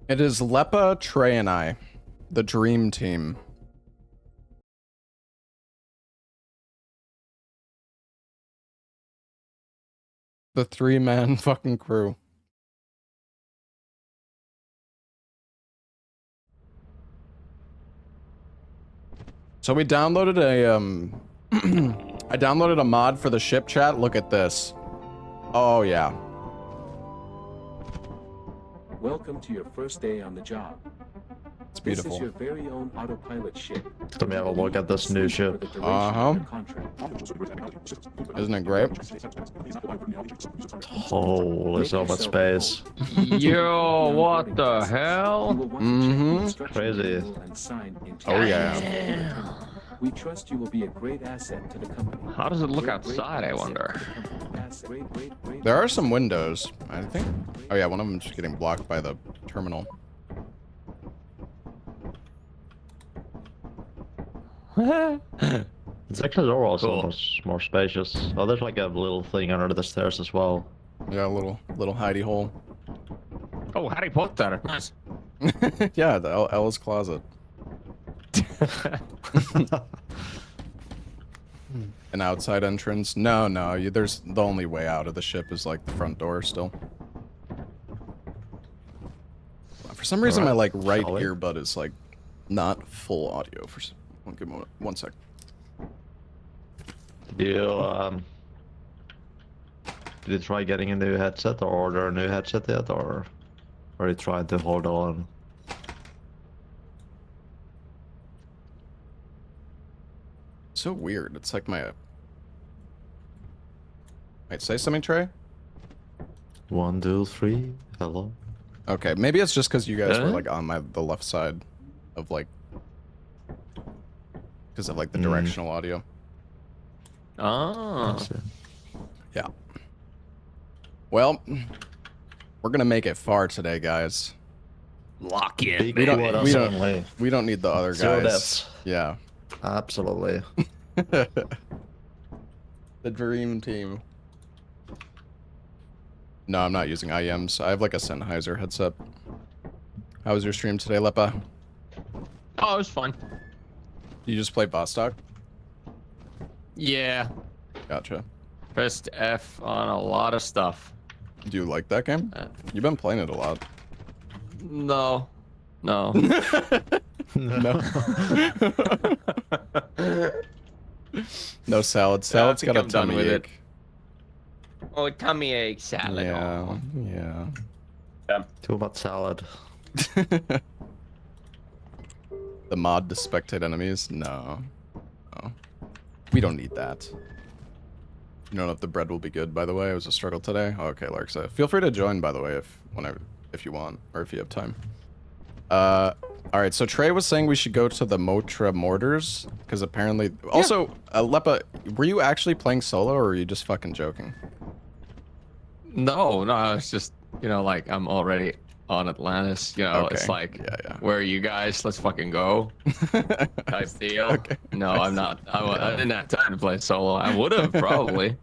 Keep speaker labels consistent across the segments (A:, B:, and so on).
A: It is Lepa, Trey, and I. The dream team. The 3-man fucking crew. So we downloaded a, I downloaded a mod for the ship chat. Look at this. Oh, yeah.
B: Welcome to your first day on the job.
A: It's beautiful.
B: This is your very own autopilot ship.
C: Let me have a look at this new ship.
A: Isn't it great?
C: Holy so much space.
D: Yo, what the hell?
C: Crazy.
A: Oh, yeah.
B: We trust you will be a great asset to the company.
D: How does it look outside, I wonder?
A: There are some windows, I think. Oh, yeah, one of them is getting blocked by the terminal.
C: It's actually also much more spacious. Oh, there's like a little thing under the stairs as well.
A: Yeah, a little hidey hole.
D: Oh, Harry Potter. Nice.
A: Yeah, the Ella's closet. An outside entrance? No, there's the only way out of the ship is like the front door still. For some reason, my like right earbud is like not full audio. For give me one sec.
C: Did you try getting a new headset or order a new headset yet, or are you trying to hold on?
A: So weird. It's like my. Wait, say something, Trey.
C: 1, 2, 3. Hello.
A: Okay, maybe it's just because you guys were like on the left side of like. Because of like the directional audio.
D: Oh.
A: Yeah. Well, we're gonna make it far today, guys.
D: Lock in.
A: We don't need the other guys. Yeah.
C: Absolutely.
A: The dream team. No, I'm not using IEMs. I have like a Sennheiser headset. How was your stream today, Lepa?
D: Oh, it was fun.
A: You just play Vostok?
D: Yeah.
A: Gotcha.
D: Pressed F on a lot of stuff.
A: Do you like that game? You've been playing it a lot.
D: No. No.
A: No. No salad. Salad's got a tummy ache.
D: Oh, tummy ache salad.
A: Yeah. Yeah.
C: Too much salad.
A: The mod to spectate enemies? No. Oh. We don't need that. You don't know if the bread will be good, by the way. It was a struggle today. Oh, okay, Larksa. Feel free to join, by the way, if you want, or if you have time. Alright, so Trey was saying we should go to the Mortra mortars, because apparently... Also, Lepa, were you actually playing solo, or were you just fucking joking?
D: No, it's just, you know, like, I'm already on Atlantis, you know, it's like, where are you guys? Let's fucking go. Type deal.
A: Okay.
D: No, I'm not. I didn't have time to play solo. I would have, probably.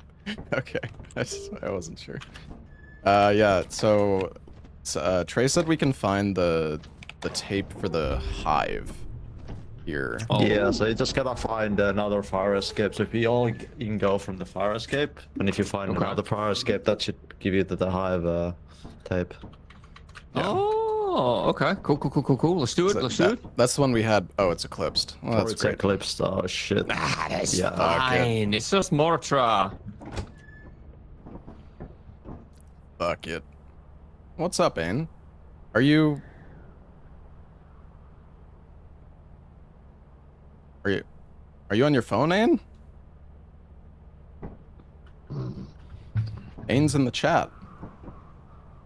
A: Okay, I wasn't sure. Yeah, so Trey said we can find the tape for the Hive here.
C: Oh. Yeah, so you just gotta find another fire escape. So if you can go from the fire escape, and if you find another fire escape, that should give you the Hive tape.
A: Yeah.
D: Oh, okay. Cool. Let's do it.
A: That's the one we had. Oh, it's eclipsed. Well, that's great.
C: Eclipsed. Oh shit.
D: That's fine. It's just Mortra.
A: Fuck it. What's up, Ain? Are you on your phone, Ain? Ain's in the chat.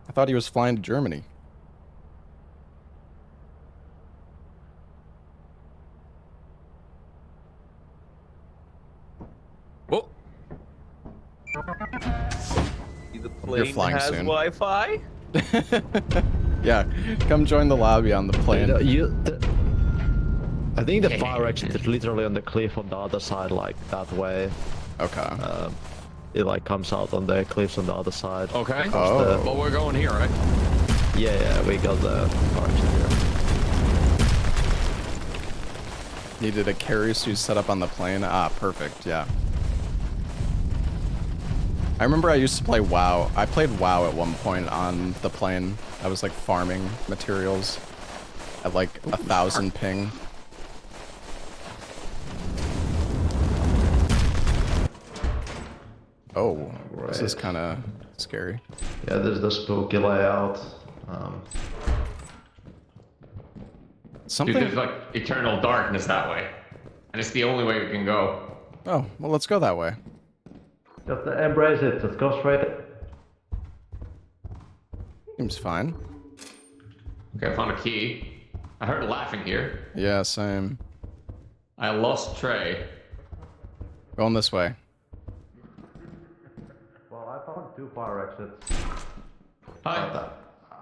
A: I thought he was flying to Germany.
D: Whoa. The plane
A: You're flying
D: has
A: soon.
D: Wi-Fi?
A: Yeah, come join the lobby on the plane.
C: I think the fire exit is literally on the cliff on the other side, like that way.
A: Okay.
C: It like comes out on the cliffs on the other side.
D: Okay.
A: Oh.
D: Well, we're going here, right?
C: Yeah, we got the fire exit here.
A: Needed a carry so you set up on the plane. Ah, perfect, yeah. I remember I used to play WoW. I played WoW at one point on the plane. I was like farming materials at like 1,000 ping. Oh, right. This is kind of scary.
C: Yeah, this is the spooky layout.
A: Something.
D: Dude, there's like eternal darkness that way, and it's the only way we can go.
A: Oh, well, let's go that way.
C: Just embrace it. Let's go straight.
A: Seems fine.
D: Okay, I found a key. I heard laughing here.
A: Yeah, same.
D: I lost Trey.
A: Going this way.
C: Well, I found 2 fire exits.
D: Hi.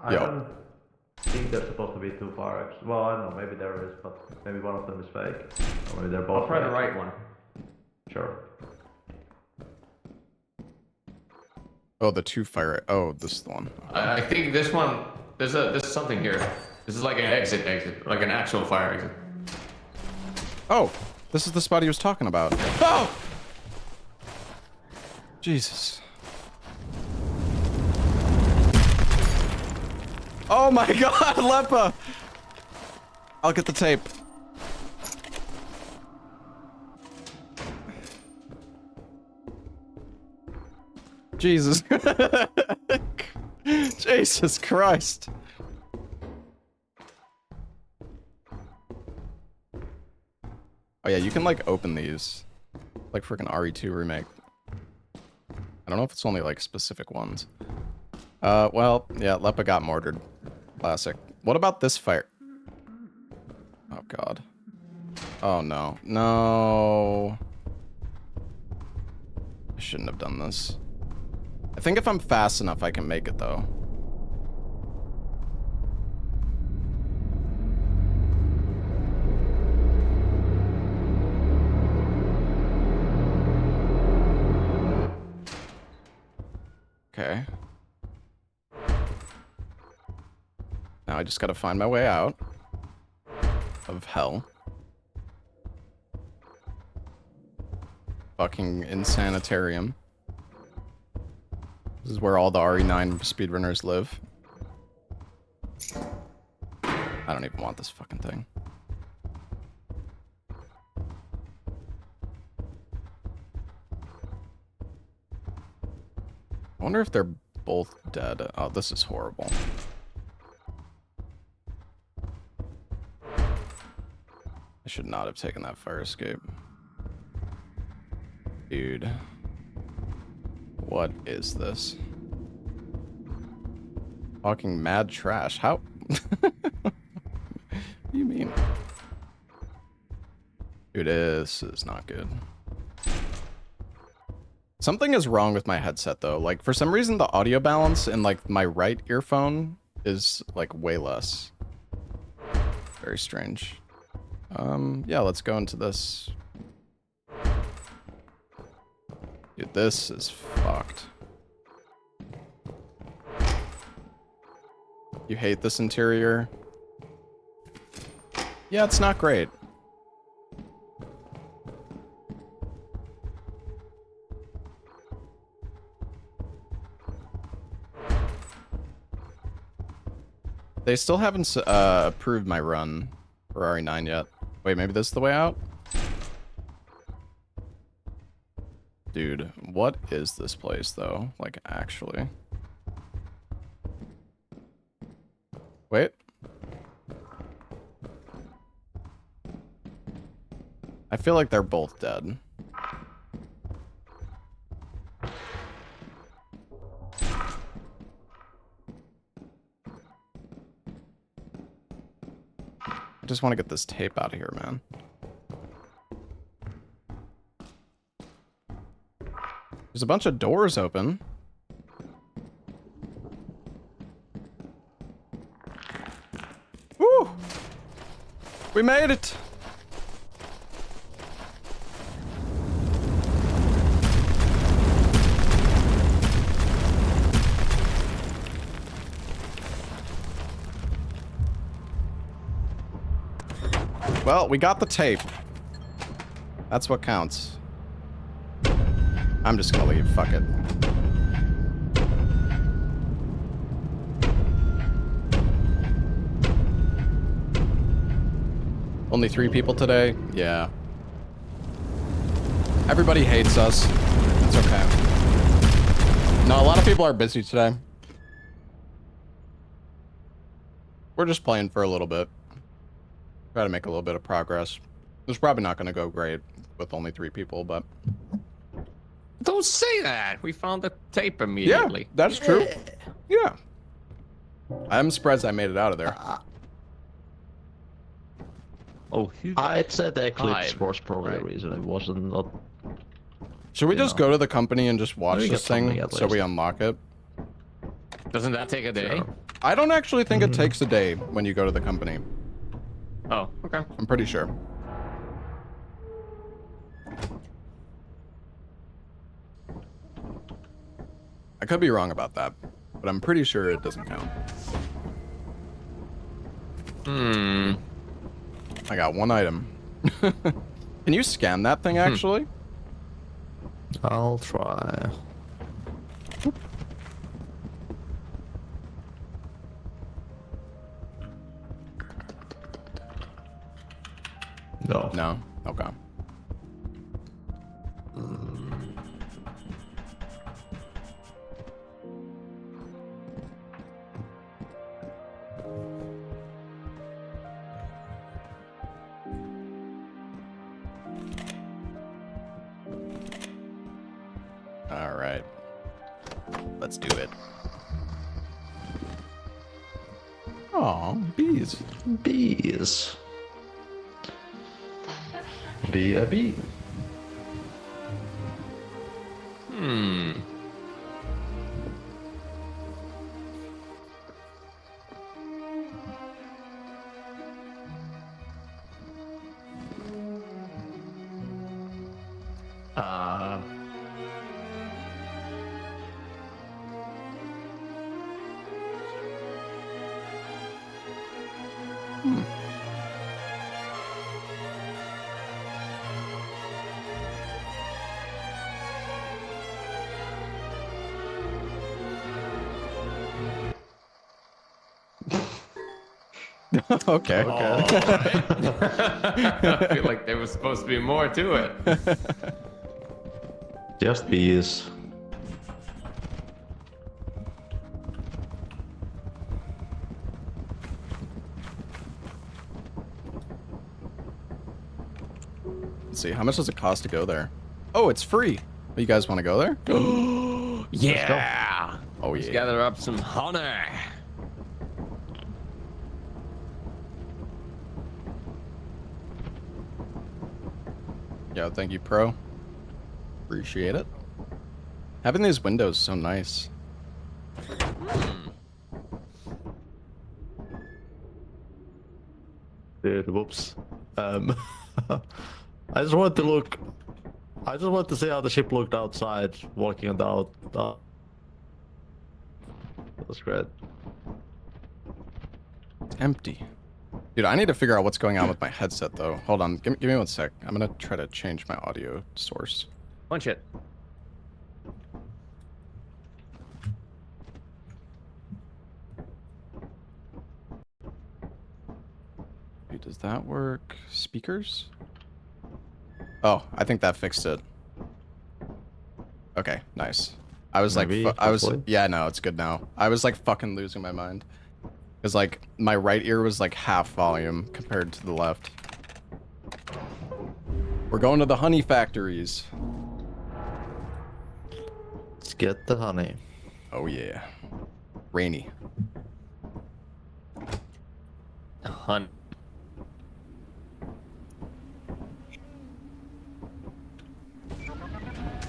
C: I don't think there's supposed to be 2 fire exits. Well, I don't know. Maybe there is, but maybe one of them is fake. Or maybe they're both.
D: I'll try
C: fake.
D: the right one.
C: Sure.
A: Oh, the 2 fire. Oh, this is the one.
D: I think this one. There's something here. This is like an exit, like an actual fire exit.
A: Oh, this is the spot he was talking about. Oh! Jesus. Oh my God, Lepa! I'll get the tape. Jesus. Jesus Christ. Oh yeah, you can like open these. Like freaking RE2 remake. I don't know if it's only like specific ones. Well, yeah, Lepa got mortared. Classic. What about this fire? Oh God. Oh no. No. I shouldn't have done this. I think if I'm fast enough, I can make it though. Okay. Now I just gotta find my way out of hell. Fucking insanitarium. This is where all the RE9 speedrunners live. I don't even want this fucking thing. I wonder if they're both dead. Oh, this is horrible. I should not have taken that fire escape. Dude. What is this? Fucking mad trash. How? What do you mean? Dude, this is not good. Something is wrong with my headset though. Like for some reason the audio balance in like my right earphone is like way less. Very strange. Yeah, let's go into this. Dude, this is fucked. You hate this interior? Yeah, it's not great. They still haven't approved my run for RE9 yet. Wait, maybe this is the way out? Dude, what is this place, though? Like, actually. Wait. I feel like they're both dead. I just want to get this tape out of here, man. There's a bunch of doors open. Woo! We made it! Well, we got the tape. That's what counts. I'm just gonna leave. Fuck it. Only 3 people today? Yeah. Everybody hates us. It's okay. No, a lot of people are busy today. We're just playing for a little bit. Try to make a little bit of progress. It's probably not going to go great with only 3 people, but...
D: Don't say that! We found the tape immediately.
A: Yeah, that's true. Yeah. I'm surprised I made it out of there.
C: Oh, I'd say the Eclipse
D: Hive,
C: was probably the
D: right.
C: reason it wasn't not.
A: Should we just go to the company and just watch
C: Maybe
A: this
C: get something
A: thing
C: at
A: so we
C: least.
A: unlock it?
D: Doesn't that take a day?
C: Sure.
A: I don't actually think it takes a day when you go to the company.
D: Oh, okay.
A: I'm pretty sure. I could be wrong about that, but I'm pretty sure it doesn't count.
D: Hmm.
A: I got 1 item. Can you scan that thing actually?
C: I'll try. No.
A: No? Okay. Alright. Let's do it. Aw, bees.
C: Bees. Be a bee.
D: Hmm.
A: Okay.
D: I feel like there was supposed to be more to it.
C: Just bees.
A: Let's see, how much does it cost to go there? Oh, it's free. You guys want to go there?
D: Yeah.
A: Oh,
D: Let's
A: yeah.
D: gather up some honey.
A: Yeah, thank you, Pro. Appreciate it. Having these windows is so nice.
C: Dude, whoops. I just wanted to look. I just wanted to see how the ship looked outside, walking on the out. That's great.
A: It's empty. Dude, I need to figure out what's going on with my headset, though. Hold on, give me 1 sec. I'm gonna try to change my audio source.
D: Punch it.
A: Dude, does that work? Speakers? Oh, I think that fixed it. Okay, nice. I was
C: Maybe,
A: like,
C: hopefully.
A: yeah, no, it's good now. I was like fucking losing my mind. Because like, my right ear was like half volume compared to the left. We're going to the honey factories.
C: Let's get the honey.
A: Oh yeah. Rainy.
D: Hunt.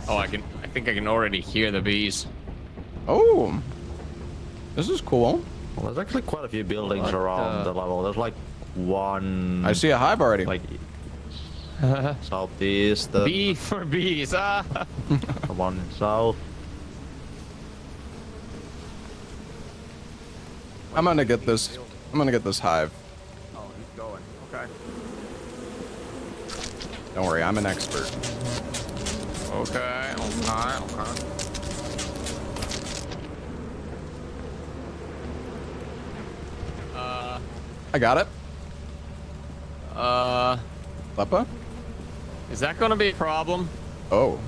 D: Oh, I think I can already hear the bees.
A: Oh. This is cool.
C: Well, there's actually quite a few buildings
D: What
C: around
D: the-
C: the level. There's like one.
A: I see a hive already.
C: Like southeast.
D: Bee for bees. Ah.
C: The one south.
A: I'm gonna get this hive.
D: Oh, he's going. Okay.
A: Don't worry, I'm an expert.
D: Okay.
A: I got it.
D: Uh,
A: Leppa?
D: is that gonna be a problem?
A: Oh.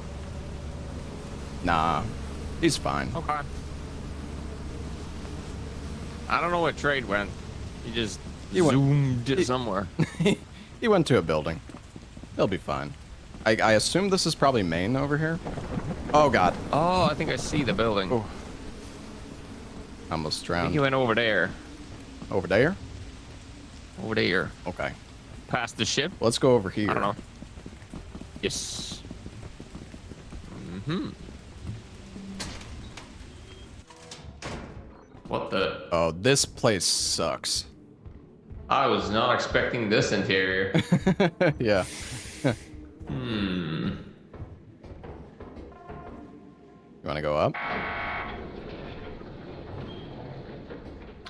A: Nah. He's fine.
D: Okay. I don't know what trade went. He just zoomed somewhere.
A: He went to a building. He'll be fine. I assume this is probably main over here. Oh, God.
D: Oh, I think I see the building.
A: Oh. Almost
D: I think
A: drowned.
D: he went over there.
A: Over there?
D: Over there.
A: Okay.
D: Past the ship?
A: Let's go over here.
D: I don't know. Yes. What the?
A: Oh, this place sucks.
D: I was not expecting this interior.
A: Yeah.
D: Hmm.
A: You want to go up?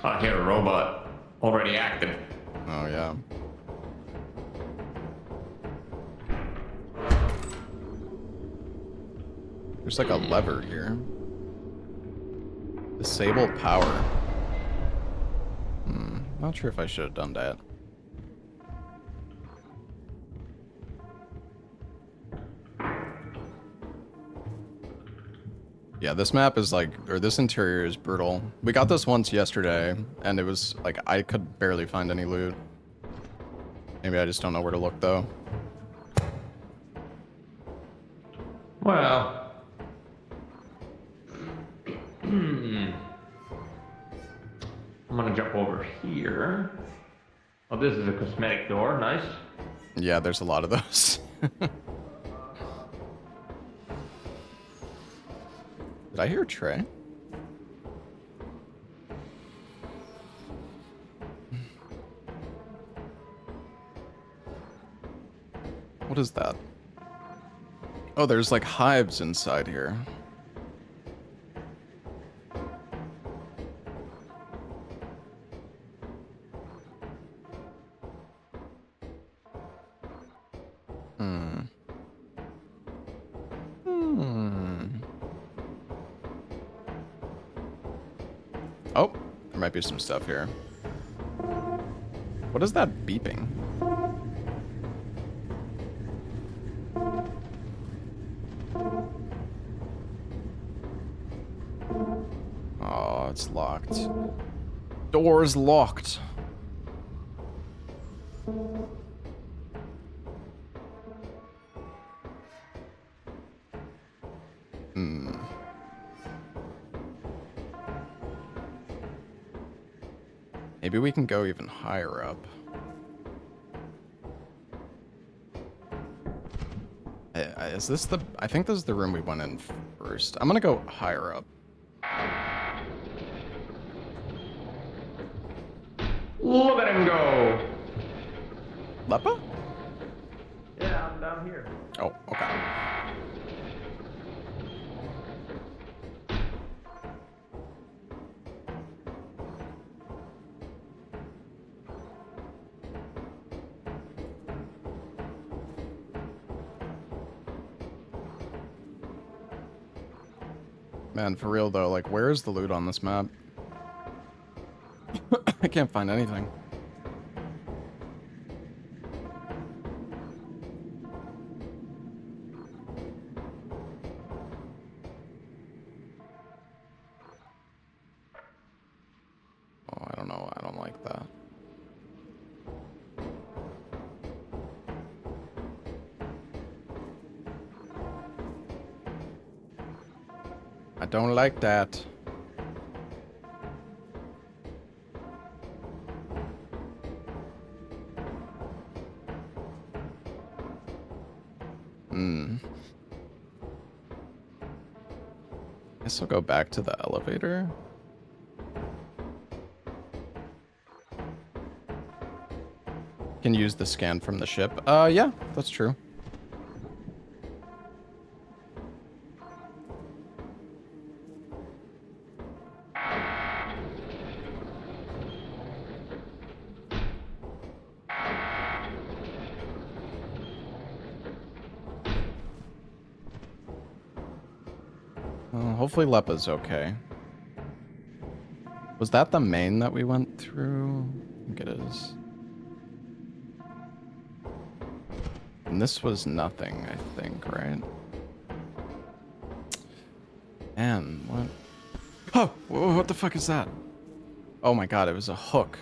D: I hear a robot already active.
A: Oh, yeah. There's like a lever here. Disable power. Not sure if I should have done that. Yeah, this map is like, or this interior is brutal. We got this once yesterday, and it was like, I could barely find any loot. Maybe I just don't know where to look, though.
D: Well. I'm gonna jump over here. Oh, this is a cosmetic door. Nice.
A: Yeah, there's a lot of those. Did I hear Trey? What is that? Oh, there's like hives inside here. Oh, there might be some stuff here. What is that beeping? Oh, it's locked. Door's locked. Maybe we can go even higher up. Is this the... I think this is the room we went in first. I'm gonna go higher up.
D: Look at him go!
A: Leppa?
D: Yeah, I'm down here.
A: Oh, okay. Man, for real though, like, where is the loot on this map? I can't find anything. Oh, I don't know. I don't like that. I don't like that. Guess I'll go back to the elevator. Can use the scan from the ship. Yeah, that's true. Hopefully Lepa's okay. Was that the main that we went through? I think it is. And this was nothing, I think, right? And what? Oh, what the fuck is that? Oh my god, it was a hook.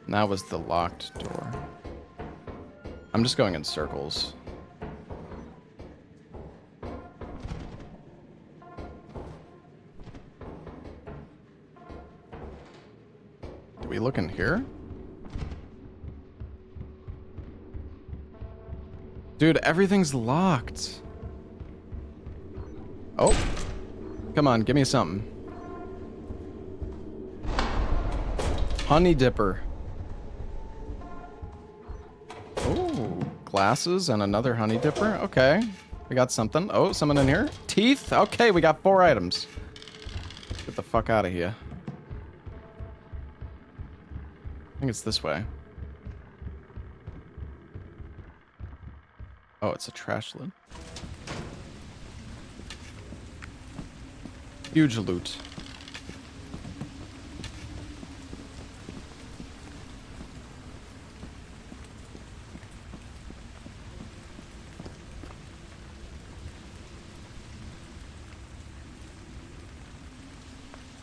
A: And that was the locked door. I'm just going in circles. Do we look in here? Dude, everything's locked. Oh. Come on, give me something. Honey dipper. Oh, glasses and another honey dipper. Okay. We got something. Oh, someone in here. Teeth. Okay, we got 4 items. Get the fuck out of here. I think it's this way. Oh, it's a trash lid. Huge loot.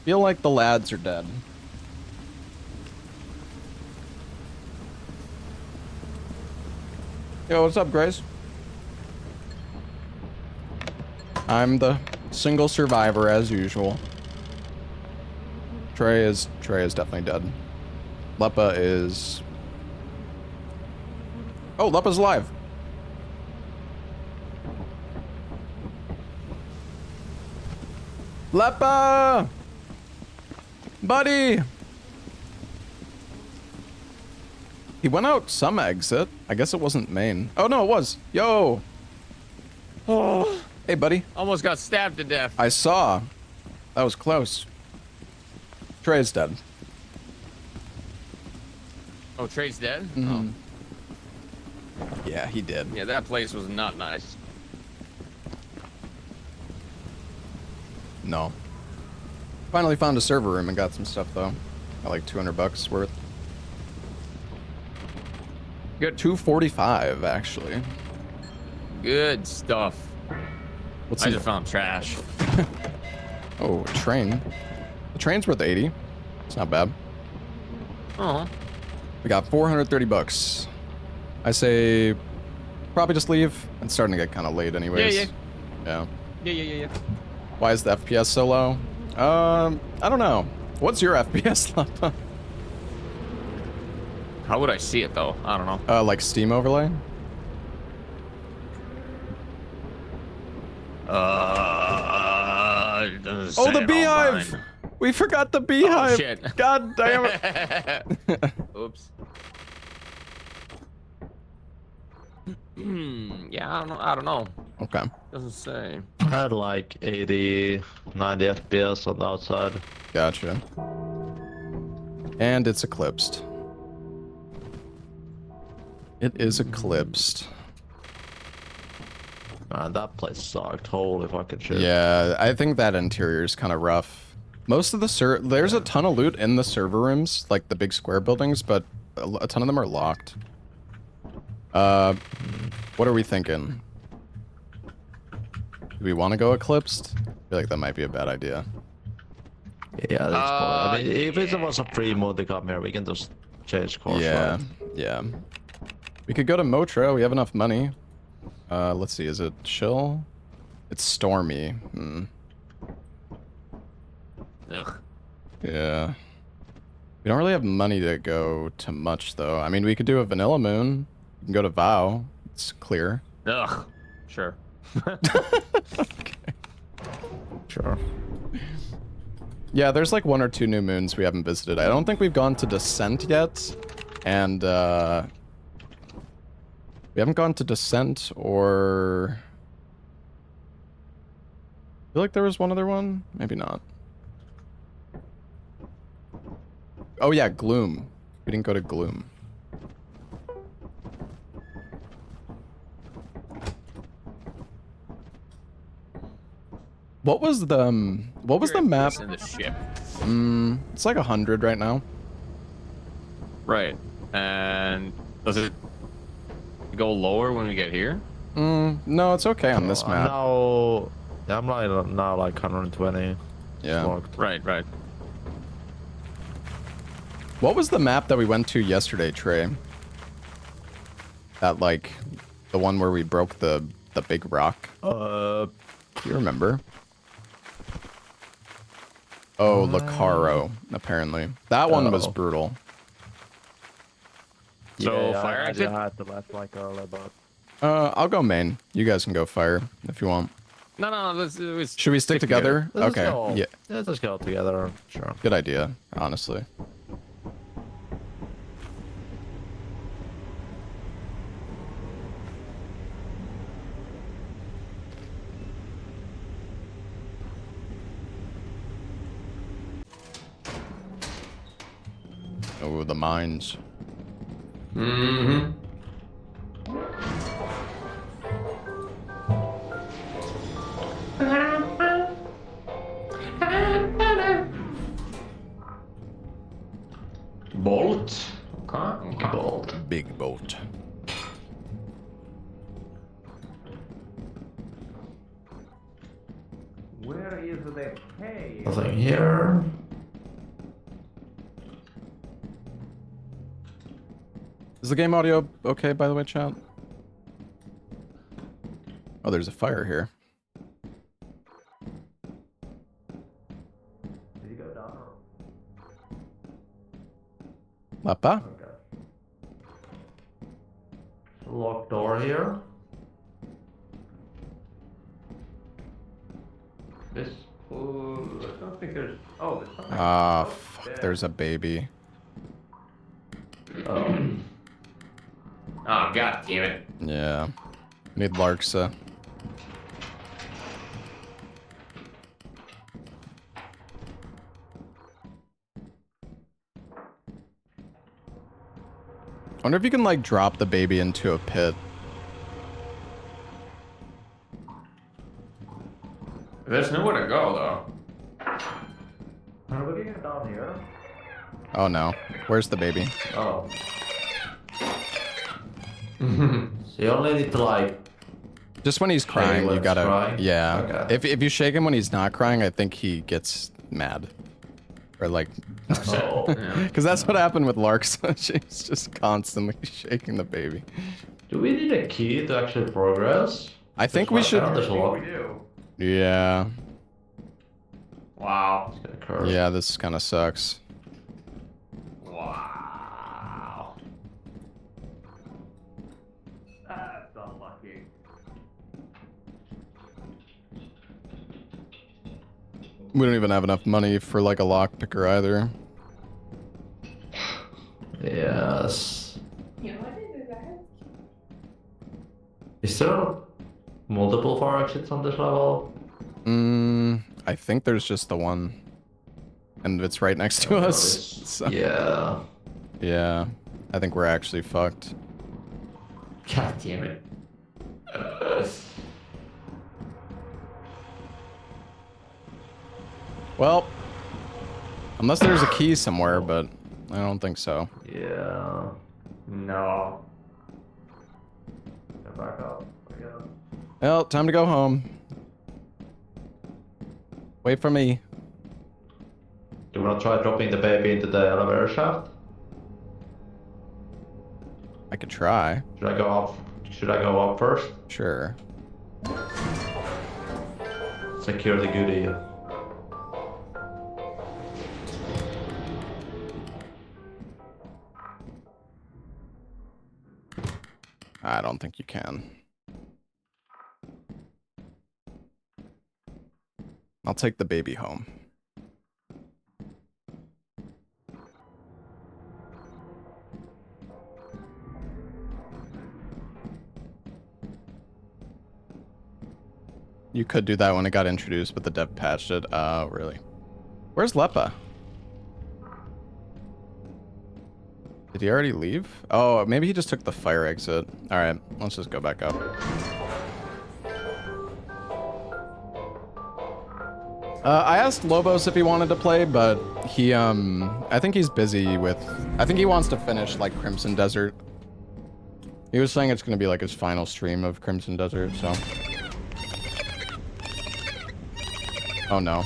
A: Feel like the lads are dead. Yo, what's up, Grace? I'm the single survivor as usual. Trey is definitely dead. Lepa is... Oh, Lepa's alive. Lepa! Buddy! He went out some exit. I guess it wasn't main. Oh, no, it was. Yo!
D: Oh.
A: Hey, buddy.
D: Almost got stabbed to death.
A: I saw. That was close. Trey's dead.
D: Oh, Trey's dead?
A: Mm-hmm. Oh. Yeah, he did.
D: Yeah, that place was not nice.
A: No. Finally found a server room and got some stuff, though. Got like $200 worth.
D: Good.
A: 245, actually.
D: Good stuff.
A: What's
D: I just found trash.
A: Oh, a train. The train's worth 80. It's not bad.
D: Oh.
A: We got $430. I say probably just leave. It's starting to get kind of late anyways. Yeah.
D: Yeah.
A: Why is the FPS so low? I don't know. What's your FPS level?
D: How would I see it though? I don't know.
A: Like Steam overlay? Oh, the beehive! We forgot the beehive.
D: Oh, shit.
A: God damn it.
D: Oops. Yeah, I don't know.
A: Okay.
D: Doesn't say.
C: I had like 80, 90 FPS on the outside.
A: Gotcha. And it's eclipsed. It is eclipsed.
C: Man, that place sucked. Holy fucking shit.
A: Yeah, I think that interior is kind of rough. Most of the there's a ton of loot in the server rooms, like the big square buildings, but a ton of them are locked. What are we thinking? Do we want to go eclipsed? I feel like that might be a bad idea.
C: Yeah, that's cool. I mean, if it was a free mode they got here, we can just change course.
A: Yeah,
C: right?
A: yeah. We could go to Mortra. We have enough money. Let's see. Is it chill? It's stormy.
D: Ugh.
A: Yeah. We don't really have money to go to much, though. I mean, we could do a vanilla moon. We can go to Vow. It's clear.
D: Ugh. Sure.
A: Okay.
C: Sure.
A: Yeah, there's like 1 or 2 new moons we haven't visited. I don't think we've gone to Descent yet. And, we haven't gone to Descent or... I feel like there was one other one. Maybe not. Oh yeah, Gloom. We didn't go to Gloom. What was the map?
D: In the ship.
A: It's like 100 right now.
D: Right. And does it go lower when we get here?
A: No, it's okay on this map.
C: No, I'm like now like 120.
A: Yeah.
C: Locked.
D: Right, right.
A: What was the map that we went to yesterday, Trey? That like the one where we broke the big rock. Do you remember? Oh, Lacaro, apparently. That one was brutal.
D: So
C: Yeah,
D: fire
C: I
D: exit?
C: had to left like earlier, but
A: I'll go main. You guys can go fire if you want.
D: No, let's
A: Should we stick together?
C: let's
A: Okay.
C: go.
A: Yeah.
C: Let's just go together. Sure.
A: Good idea, honestly. Oh, the mines.
D: Mm-hmm. Bolt. Okay. Bolt.
A: Big boat.
D: Where is the hay?
C: Nothing here.
A: Is the game audio okay, by the way, chat? Oh, there's a fire here.
C: Did you go down?
A: Lapa?
C: Okay. Locked door here.
D: This. Oh, I don't think there's. Oh, there's something.
A: Ah, fuck, there's a baby.
C: Oh.
D: Oh, god damn it.
A: Yeah. Need Larksa. I wonder if you can, like, drop the baby into a pit.
D: There's nowhere to go, though.
C: Are we getting down here?
A: Oh, no. Where's the baby?
C: Oh. So you only need to like.
A: Just when he's crying,
C: when
A: you
C: he's
A: gotta...
C: crying?
A: Yeah.
C: Okay.
A: If you shake him when he's not crying, I think he gets mad. Or, like...
C: Oh.
A: Because that's what happened with Larksa. She's just constantly shaking the baby.
C: Do we need a key to actually progress?
A: I think we should...
C: There's a lot.
D: do.
A: Yeah.
D: Wow.
A: Yeah, this kind of sucks.
D: Wow. That's unlucky.
A: We don't even have enough money for, like, a lockpicker either.
C: Yes. Is there multiple fire exits on this level?
A: I think there's just the one. And it's right next to us. So,
C: Yeah.
A: yeah. I think we're actually fucked.
D: God damn it.
A: Well, unless there's a key somewhere, but I don't think so.
C: Yeah.
D: No.
C: Get back up again.
A: Well, time to go home. Wait for me.
C: Do you want to try dropping the baby into the elevator shaft?
A: I could try.
C: Should I go up? Should I go up first?
A: Sure.
C: Secure the goodie.
A: I don't think you can. I'll take the baby home. You could do that when it got introduced, but the dev patched it. Really? Where's Lepa? Did he already leave? Oh, maybe he just took the fire exit. All right, let's just go back up. I asked Lobos if he wanted to play, but he, I think he's busy with, I think he wants to finish, like, Crimson Desert. He was saying it's going to be, like, his final stream of Crimson Desert, so. Oh, no.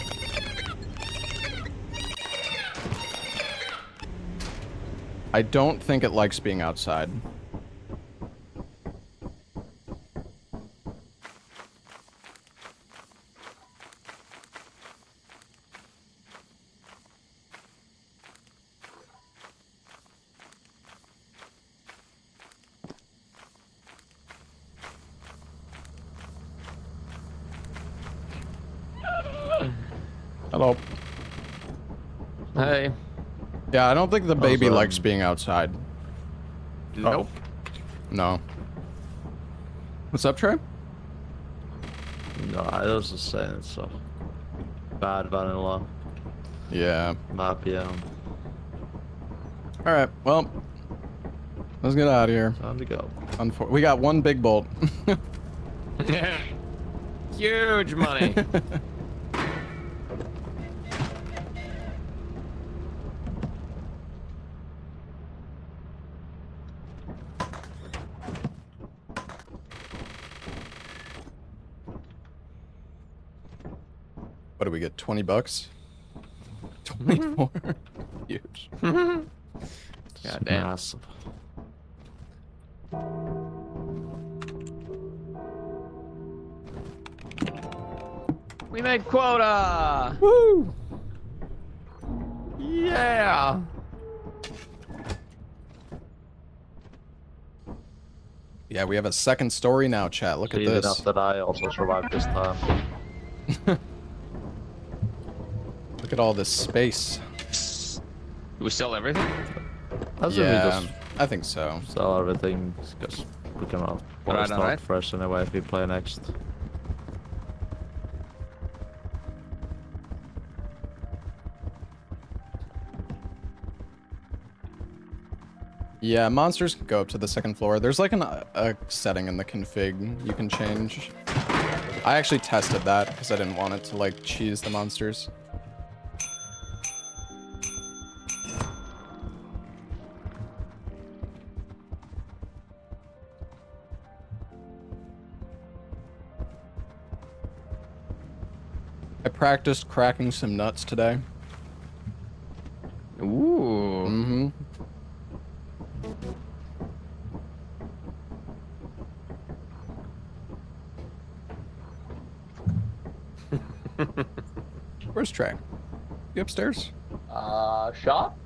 A: I don't think it likes being outside. Hello.
D: Hey.
A: Yeah, I don't think the baby likes being outside.
D: Nope.
A: No. What's up, Trey?
C: No, I was just saying it's a bad vanilla
A: Yeah.
C: map, yeah.
A: Alright, well. Let's get out of here.
C: Time to go.
A: We got one big bolt.
D: Huge money.
A: What do we get? 20 bucks? 24? Huge.
D: God damn.
C: Massive.
D: We made quota!
A: Woo!
D: Yeah!
A: Yeah, we have a second story now, chat. Look at
C: Clean
A: this.
C: enough that I also survived this time.
A: Look at all this space.
D: Do we sell everything?
C: That's if we
A: Yeah,
C: just
A: I think so.
C: sell everything, because we can
D: Alright,
C: start
D: alright.
C: fresh anyway if we play next.
A: Yeah, monsters can go up to the second floor. There's like a setting in the config you can change. I actually tested that because I didn't want it to like cheese the monsters. I practiced cracking some nuts today.
D: Ooh.
A: Mm-hmm. Where's Trey? You upstairs?
D: Shop?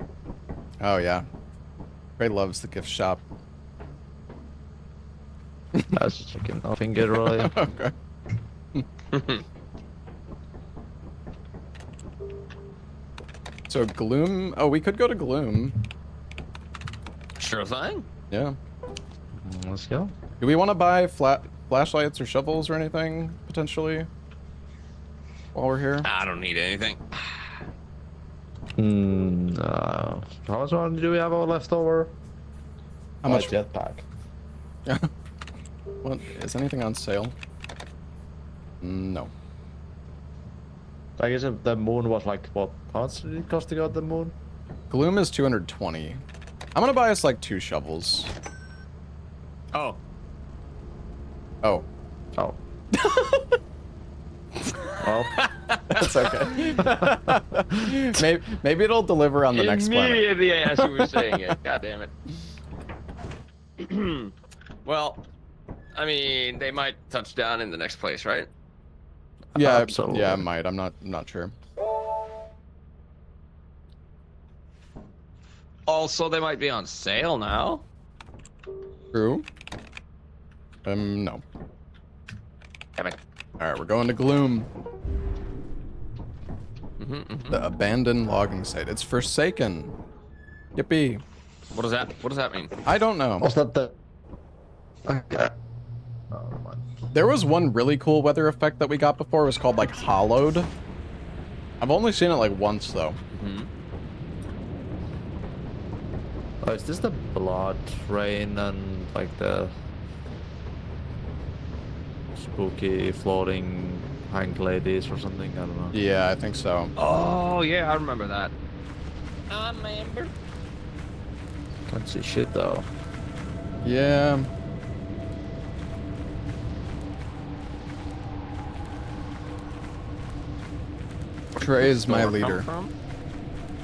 A: Oh yeah. Trey loves the gift shop.
C: That's just fucking nothing good, really.
A: Okay. So Gloom. Oh, we could go to Gloom.
D: Sure thing.
A: Yeah.
C: Let's go.
A: Do we want to buy flashlights or shovels or anything potentially while we're here?
D: I don't need anything.
C: No. How much money do we have left over?
A: How much?
C: Jetpack.
A: What is anything on sale? No.
C: I guess if the moon was like, what? How much did it cost to get the moon?
A: Gloom is 220. I'm gonna buy us like 2 shovels.
D: Oh.
A: Oh.
C: Oh. Well,
A: That's okay. maybe it'll deliver on the next planet.
D: Immediately as you were saying it. God damn it. Well, I mean, they might touch down in the next place, right?
A: Yeah,
C: absolutely.
A: yeah, it might. I'm not sure.
D: Also, they might be on sale now.
A: True. No.
D: Damn it.
A: All right, we're going to Gloom. The abandoned logging site. It's forsaken. Yippee.
D: What does that mean?
A: I don't know.
C: was that the... Okay. Oh, never mind.
A: There was one really cool weather effect that we got before. It was called like hollowed. I've only seen it like once though.
C: Oh, is this the blood rain and like the spooky floating hang ladies or something. I don't know.
A: Yeah, I think so.
D: Oh yeah, I remember that. I remember.
C: Can't see shit though.
A: Yeah. Trey is my leader.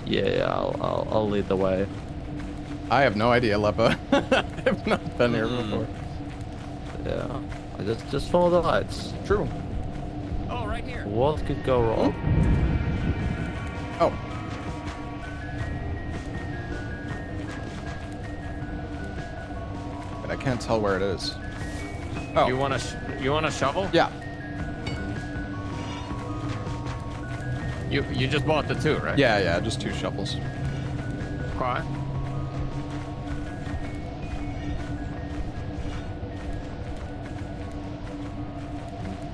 C: Yeah, I'll lead the way.
A: I have no idea, Lepa. I've not been here before.
C: Yeah, I just follow the lights.
A: True.
D: Oh, right here.
C: What could go wrong?
A: Oh. But I can't tell where it is. Oh.
D: You want a shovel?
A: Yeah.
D: You just bought the 2, right?
A: Yeah, just 2 shovels.
D: Okay.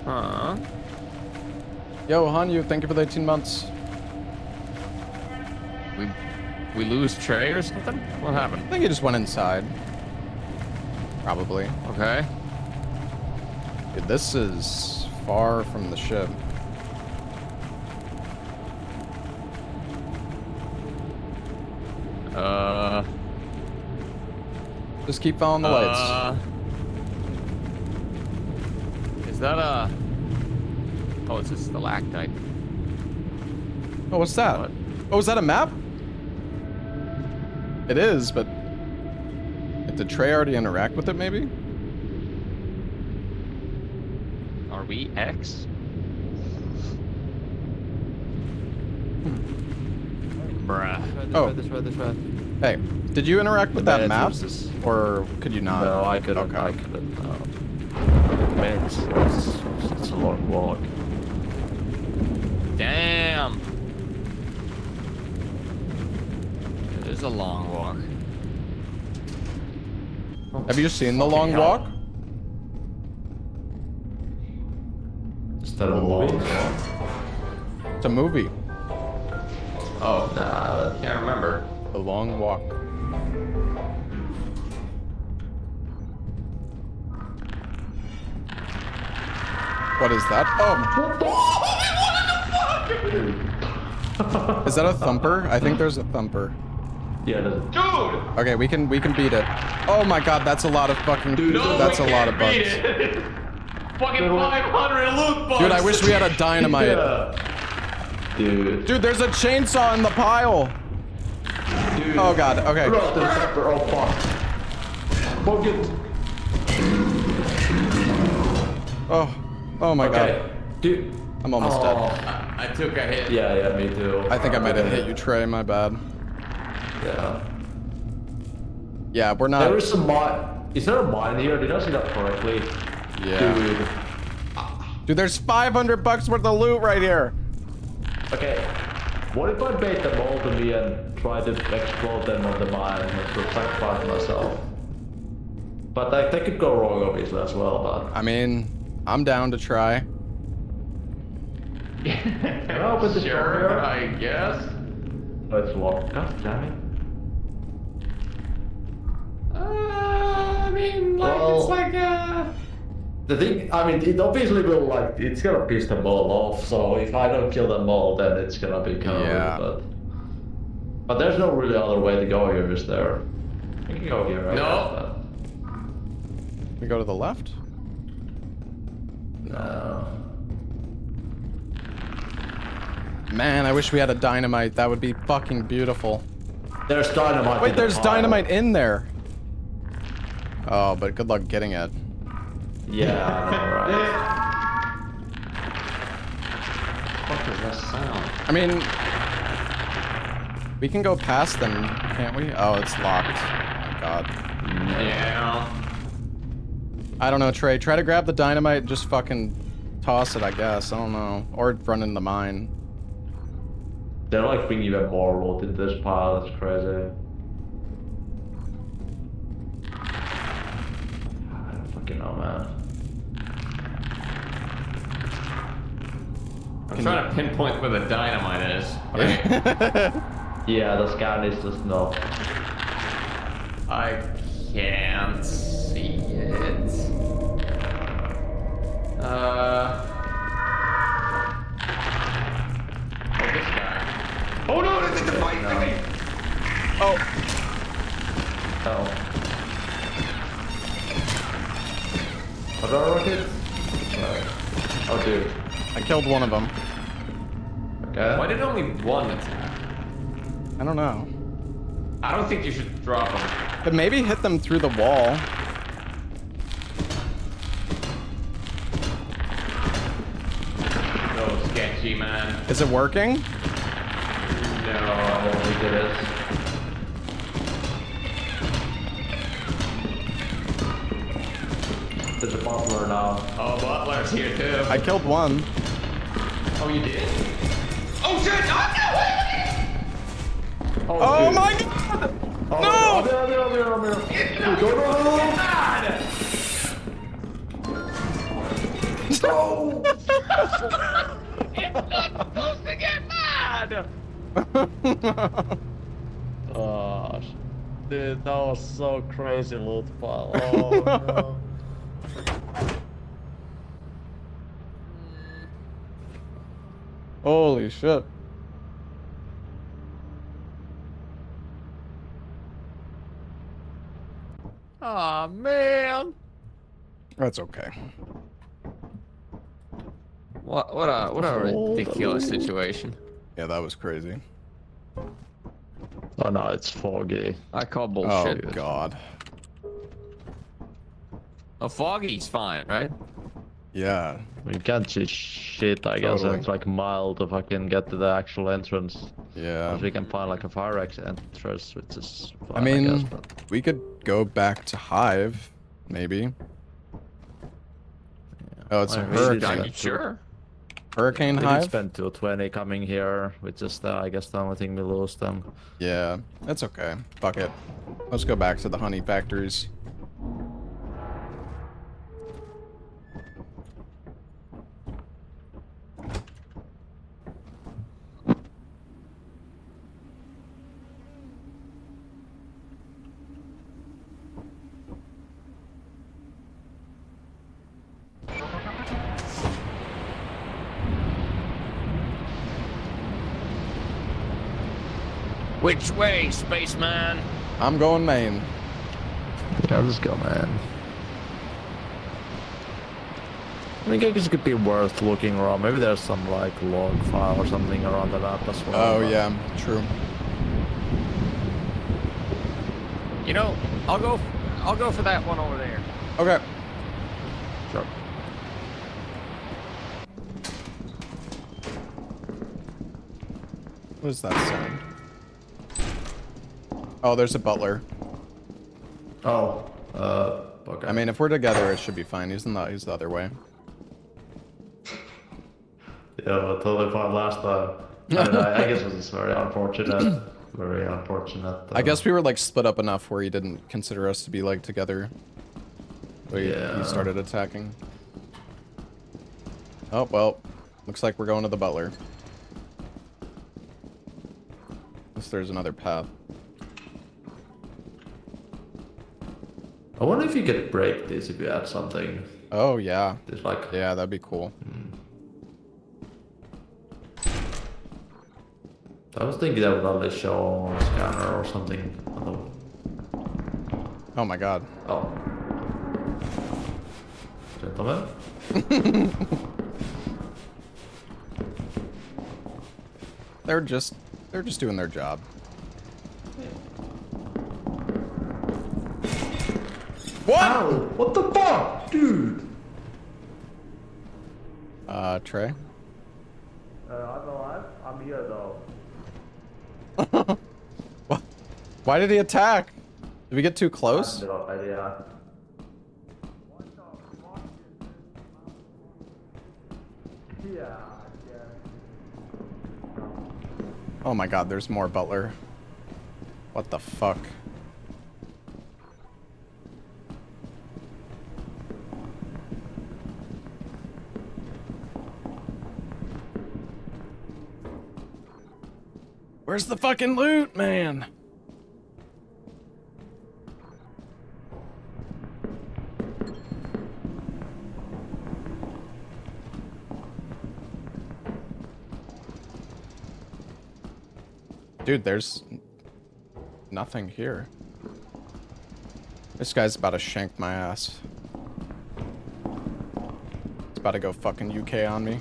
D: Huh.
A: Yo, Hanyu, thank you for the 18 months.
D: We lose Trey or something? What happened?
A: I think he just went inside. Probably.
D: Okay.
A: Dude, this is far from the ship. Just keep following the lights.
D: Is that a... Oh, it's a stalactite.
A: Oh, what's that?
D: What?
A: Oh, is that a map? It is, but... Did Trey already interact with it, maybe?
D: Are we X? Bruh.
A: Oh.
C: This way.
A: Hey, did you interact with that map? Or could you not?
C: No, I couldn't.
A: Okay.
C: I couldn't. Man, it's a long walk.
D: Damn. It is a long walk.
A: Have you seen The Long
D: hell.
A: Walk?
C: Is that a long walk?
A: It's a movie.
D: Oh, can't remember.
A: The Long Walk. What is that? Oh! Is that a thumper? I think there's a thumper.
C: Yeah,
D: Dude!
A: Okay, we can beat it. Oh my god, that's a lot of fucking... that's a lot of bugs.
D: Fucking 500 loot bugs!
A: Dude, I wish we had a dynamite.
C: Yeah. Dude.
A: Dude, there's a chainsaw in the pile.
C: Dude.
A: Oh god, okay.
C: Oh fuck. Fuck it.
A: Oh my
C: Okay.
A: god.
C: Dude.
A: I'm almost dead.
D: I took a hit.
C: Yeah, me too.
A: I think I might have hit you, Trey, my bad.
C: Yeah.
A: Yeah, we're not...
C: There is some mine. Is there a mine here? Did I see that correctly?
A: Yeah.
C: Dude.
A: Dude, there's 500 bucks worth of loot right here.
C: Okay. What if I bait them all to me and try to explode them on the mine and sort of sacrifice myself? But that could go wrong obviously as well, but...
A: I mean, I'm down to try.
C: Can I open this door
D: Sure,
C: here?
D: I guess.
C: Oh, it's locked. God damn it.
D: I mean, like,
C: Well,
D: it's like,
C: The thing, I mean, it obviously will, like, it's gonna piss them all off, so if I don't kill them all, then it's gonna be kind of
A: Yeah.
C: weird, but there's no really other way to go here, is there? We can go here, right?
D: No.
A: We go to the left?
C: No.
A: Man, I wish we had a dynamite. That would be fucking beautiful.
C: There's dynamite.
A: Wait,
C: in the
A: there's
C: pile.
A: dynamite in there. Oh, but good luck getting it.
C: Yeah, I know, right?
D: what is that sound?
A: I mean, we can go past them, can't we? Oh, it's locked. Oh my god.
D: Yeah.
A: I don't know, Trey. Try to grab the dynamite and just fucking toss it, I guess. I don't know. Or run in the mine.
C: They're like bringing even more loot in this pile, that's crazy. I don't fucking know, man.
D: I'm trying to pinpoint where the dynamite is.
C: Yeah, the scan is just no.
D: I can't see it. coming to fight me!
A: Oh.
C: Oh. Are there rockets? Oh, dude.
A: I killed one of them.
C: Okay.
D: Why did only one attack?
A: I don't know.
D: I don't think you should drop them.
A: But maybe hit them through the wall.
D: So sketchy, man.
A: Is it working?
C: No, I don't think it is. There's a butler now.
D: Oh, Butler's here too.
A: I killed one.
D: Oh, you did? Oh shit! Oh no!
A: Oh
C: dude.
A: my god!
C: Oh,
A: No!
C: I'm here.
D: It's not
C: Go,
D: It's not supposed to get mad!
C: Gosh. Dude, that was so crazy loot pile. Oh no.
A: Holy shit.
D: Aw, man.
A: That's okay.
D: What a ridiculous situation.
A: Yeah, that was crazy.
C: Oh no, it's foggy.
D: I call
A: Oh
D: bullshit.
A: god.
D: Oh, Foggy's fine, right?
A: Yeah.
C: You can't see shit, I guess.
A: Totally.
C: It's like a mile to fucking get to the actual entrance.
A: Yeah.
C: Unless we can find like a fire exit entrance, which is fine,
A: I mean,
C: guess, but...
A: we could go back to Hive, maybe. Oh, it's a
C: I mean, we did
A: hurricane.
C: spend
D: Are you sure?
A: Hurricane
C: We did
A: Hive?
C: spend 220 coming here, which is I guess the only thing we lose them.
A: Yeah, that's okay. Fuck it. Let's go back to the honey factories.
D: Which way, spaceman?
A: I'm going main.
C: Yeah, let's go, man. I think it could be worth looking around. Maybe there's some like log file or something around the map as well.
A: Oh yeah, true.
D: You know, I'll go for that one over there.
A: Okay.
C: Sure.
A: What is that sound? Oh, there's a butler.
C: Oh, okay.
A: I mean, if we're together, it should be fine. He's the other way.
C: Yeah, but totally fine last time. I guess it was very unfortunate. Very unfortunate.
A: I guess we were like split up enough where he didn't consider us to be like together. He started attacking. Oh, well. Looks like we're going to the butler. Unless there's another path.
C: I wonder if you could break this if you add something.
A: Oh, yeah.
C: It's like...
A: Yeah, that'd be cool.
C: I was thinking that would only show on a scanner or something.
A: Oh my god.
C: Oh. Gentlemen?
A: They're just doing their job. What?
C: Ow! What the fuck? Dude!
A: Trey?
C: I'm alive. I'm here though.
A: What? Why did he attack? Did we get too close?
C: No idea. Yeah.
A: Oh my god, there's more butler. What the fuck? Where's the fucking loot, man? Dude, there's nothing here. This guy's about to shank my ass. It's about to go fucking UK on me.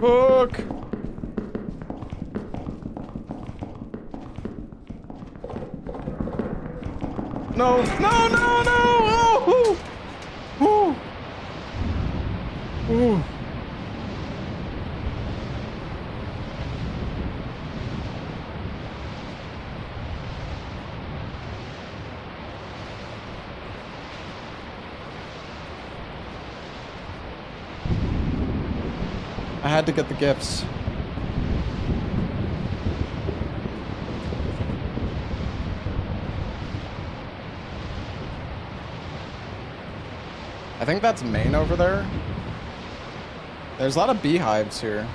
A: Hook! No, no, no, no! Oh! Ooh! Ooh! Ooh! I had to get the gifts. I think that's main over there. There's a lot of beehives here.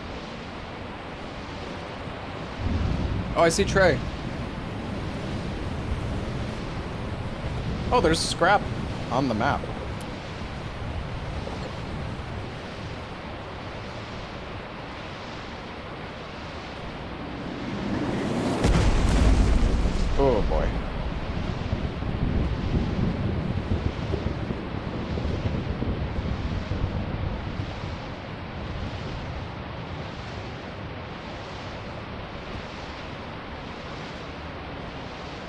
A: Oh, I see Trey. Oh, there's scrap on the map. Oh boy.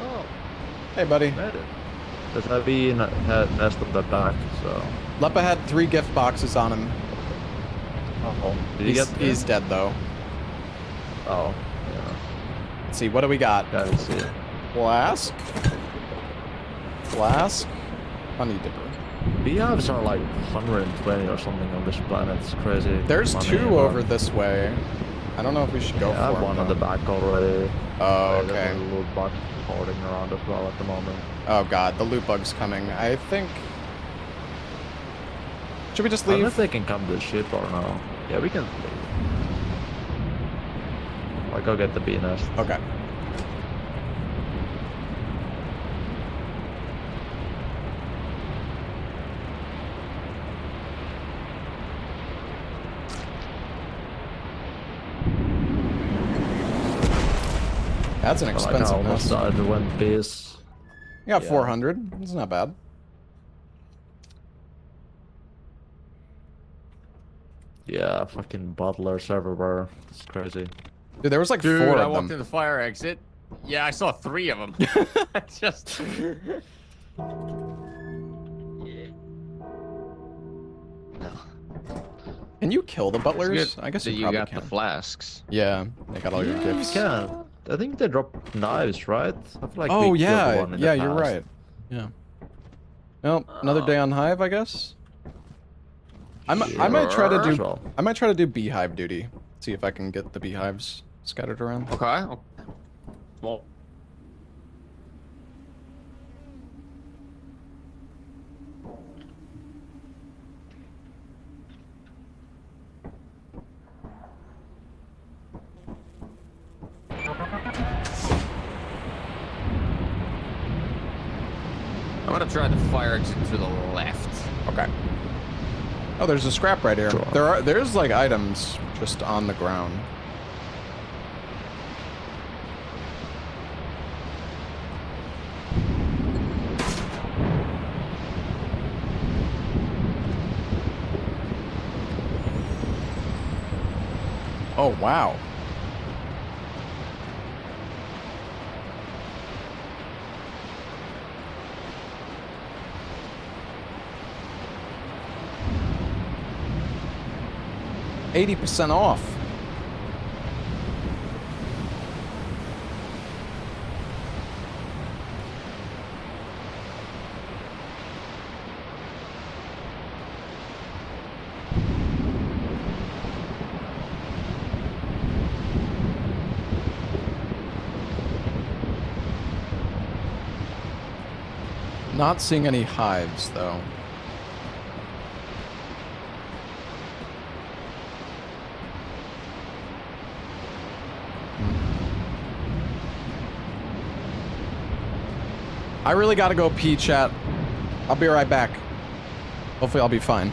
C: Oh,
A: Hey, buddy.
C: made it. There's a bee in nest on the back, so.
A: Leppa had 3 gift boxes on him.
C: Oh, did you get them?
A: He's dead though.
C: Oh, yeah.
A: Let's see, what do we got?
C: Gotta see it.
A: Flask. Flask. Honey dipper.
C: Beehives are like 120 or something on this planet. It's crazy.
A: There's
C: money,
A: 2
C: but-
A: over this way. I don't know if we should go
C: Yeah, I
A: for
C: have one
A: them,
C: on the
A: though.
C: back already.
A: Oh,
C: There's
A: okay.
C: a loot box holding around as well at the moment.
A: Oh god, the loot bug's coming. I think... Should we just
C: I don't know
A: leave?
C: if they can come to the ship or no. Yeah, we can leave. I'll go get the bee nest.
A: Okay. That's an
C: I like how
A: expensive
C: almost
A: nest.
C: died when bees.
A: You got
C: yeah.
A: 400. It's not bad.
C: Yeah, fucking bottlers everywhere. It's crazy.
A: Dude, there was like
D: Dude,
A: 4
D: I
A: of
D: walked
A: them.
D: in the fire exit. Yeah, I saw 3 of them. Just. No.
A: Can you kill the butlers?
E: Good
A: I guess
E: that
A: you
E: you
A: probably
E: got
A: can.
E: the flasks.
A: Yeah, they got all your
C: Yeah,
A: gifts.
C: you can. I think they drop knives, right? I feel like
A: Oh
C: we killed
A: yeah,
C: one in the
A: yeah, you're
C: past.
A: right. Yeah. Well, another day on Hive, I guess. I might try to do
C: Sure.
A: I might try to do beehive duty. See if I can get the beehives scattered around.
D: Okay. Well. I'm gonna try the fire exit to the left.
A: Okay. Oh, there's a scrap right here.
C: Sure.
A: There's like items just on the ground. Oh, wow. $80% off. Not seeing any hives, though. I really gotta go pee, chat. I'll be right back. Hopefully I'll be fine.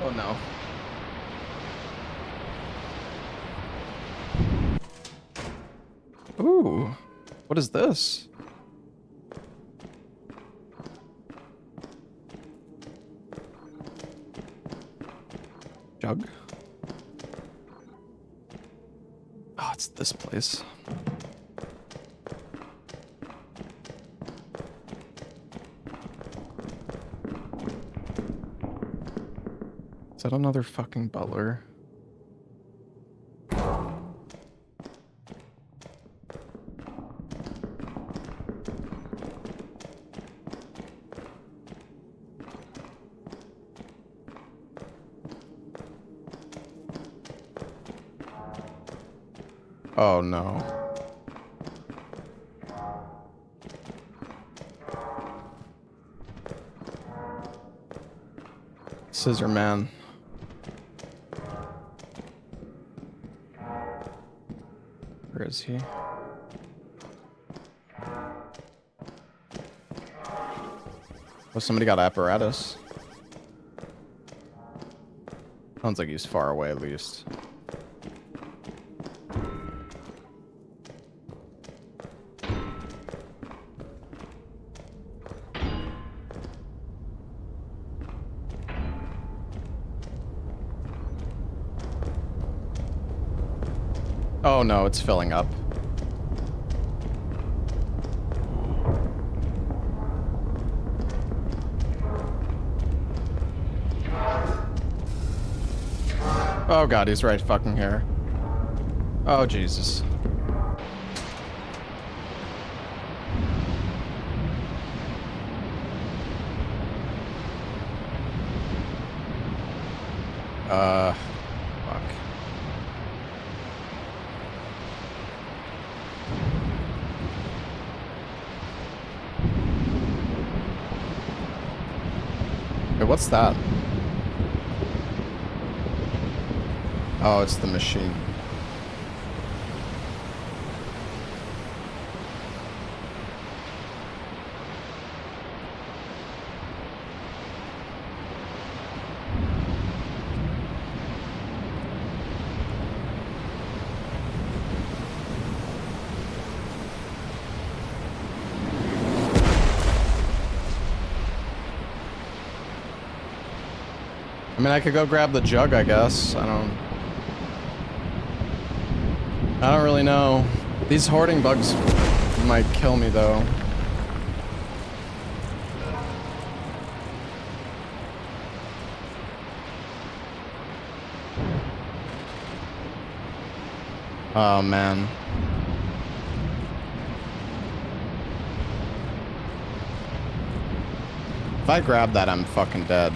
A: Oh no. Ooh, what is this? Jug? Oh, it's this place. Is that another fucking butler? Oh no. Scissor man. Where is he? Oh, somebody got apparatus. Sounds like he's far away at least. Oh no, it's filling up. Oh god, he's right fucking here. Oh Jesus. Fuck. Hey, what's that? Oh, it's the machine. I mean, I could go grab the jug, I guess. I don't really know. These hoarding bugs might kill me, though. Oh, man. If I grab that, I'm fucking dead.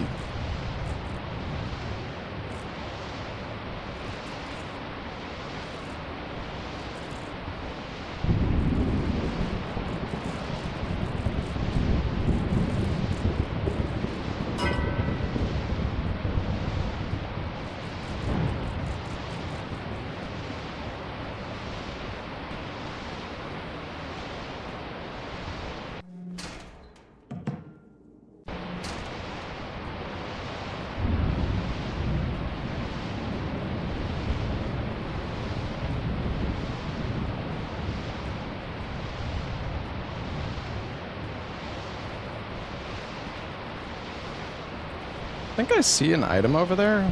A: I think I see an item over there.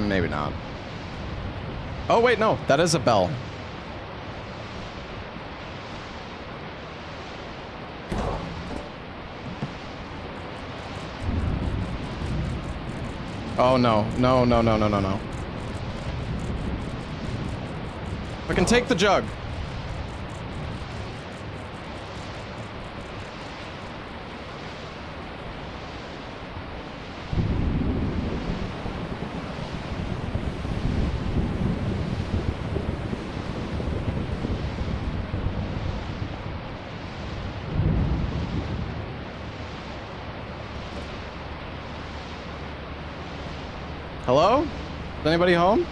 A: Maybe not. Oh, wait, no. That is a bell. Oh, no. No, no, no, no, no, no. I can take the jug. Hello? Is anybody home?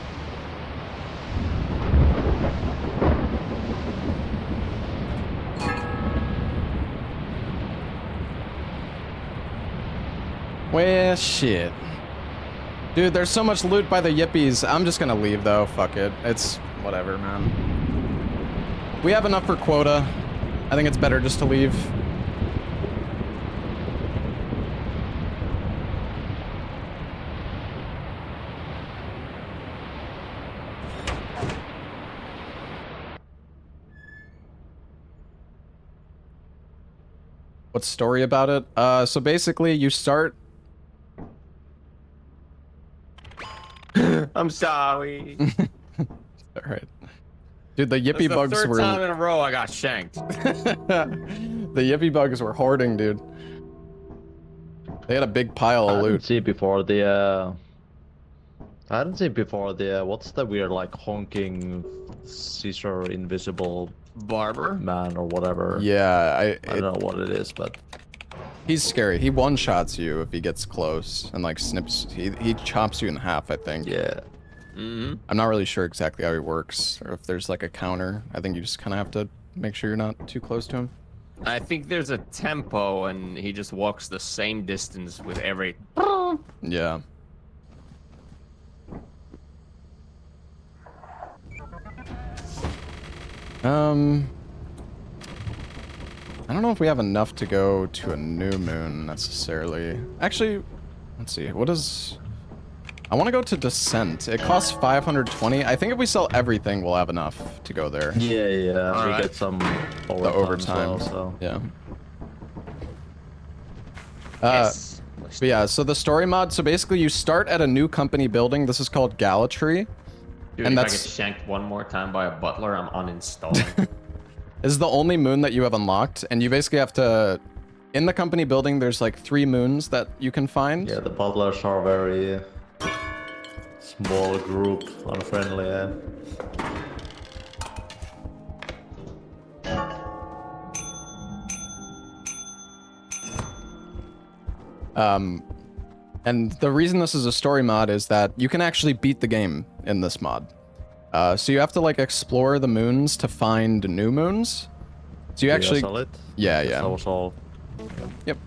A: Well, shit. Dude, there's so much loot by the yippies. I'm just gonna leave, though. Fuck it. It's whatever, man. We have enough for quota. I think it's better just to leave. What's story about it? So basically you start...
D: I'm sorry.
A: Alright. Dude, the yippie bugs
D: the third
A: were...
D: time in a row I got shanked.
A: The yippie bugs were hoarding, dude. They had a big pile of
C: I
A: loot.
C: didn't see before the, I didn't see before the, what's the weird, like, honking Caesar invisible
D: Barber?
C: man or whatever.
A: Yeah,
C: I don't know what it is, but...
A: He's scary. He one-shots you if he gets close and, like, snips... He chops you in half, I think.
C: Yeah.
D: Mm-hmm.
A: I'm not really sure exactly how he works, or if there's, like, a counter. I think you just kind of have to make sure you're not too close to him.
D: I think there's a tempo, and he just walks the same distance with every...
A: Yeah. I don't know if we have enough to go to a new moon, necessarily. Actually, let's see. What is... I want to go to Descent. It costs 520. I think if we sell everything, we'll have enough to go there.
C: Yeah, yeah.
D: All
C: We
D: right.
C: get some overtime.
A: The overtime.
C: As well, so.
A: Yeah.
D: Yes.
A: But yeah, so the story mod, so basically you start at a new company building. This is called Galetry.
D: Dude,
A: And
D: if
A: that's-
D: I get shanked one more time by a butler, I'm uninstalling.
A: This is the only moon that you have unlocked, and you basically have to... In the company building, there's like 3 moons that you can find.
C: Yeah, the butlers are very small group, unfriendly.
A: And the reason this is a story mod is that you can actually beat the game in this mod. So you have to like explore the moons to find new moons. So you actually...
C: Sell it?
A: Yeah, yeah.
C: That was all.
A: Yep.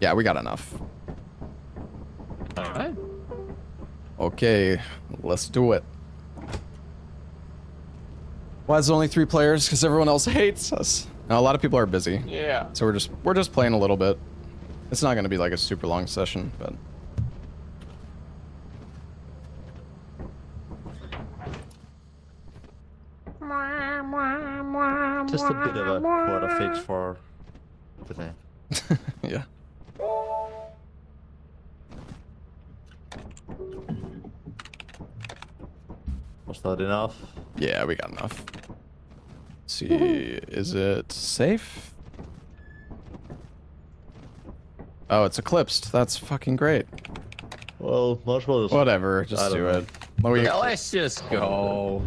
A: Yeah, we got enough.
D: Alright.
A: Okay, let's do it. Why is there only 3 players? Because everyone else hates us. Now, a lot of people are busy.
D: Yeah.
A: So we're just playing a little bit. It's not gonna be like a super long session, but...
C: Just a bit of a quota fix for today.
A: yeah.
C: Was that enough?
A: Yeah, we got enough. Let's see, is it safe? Oh, it's eclipsed. That's fucking great.
C: Well, much well just...
A: Whatever, just do it.
D: Yeah, let's just go.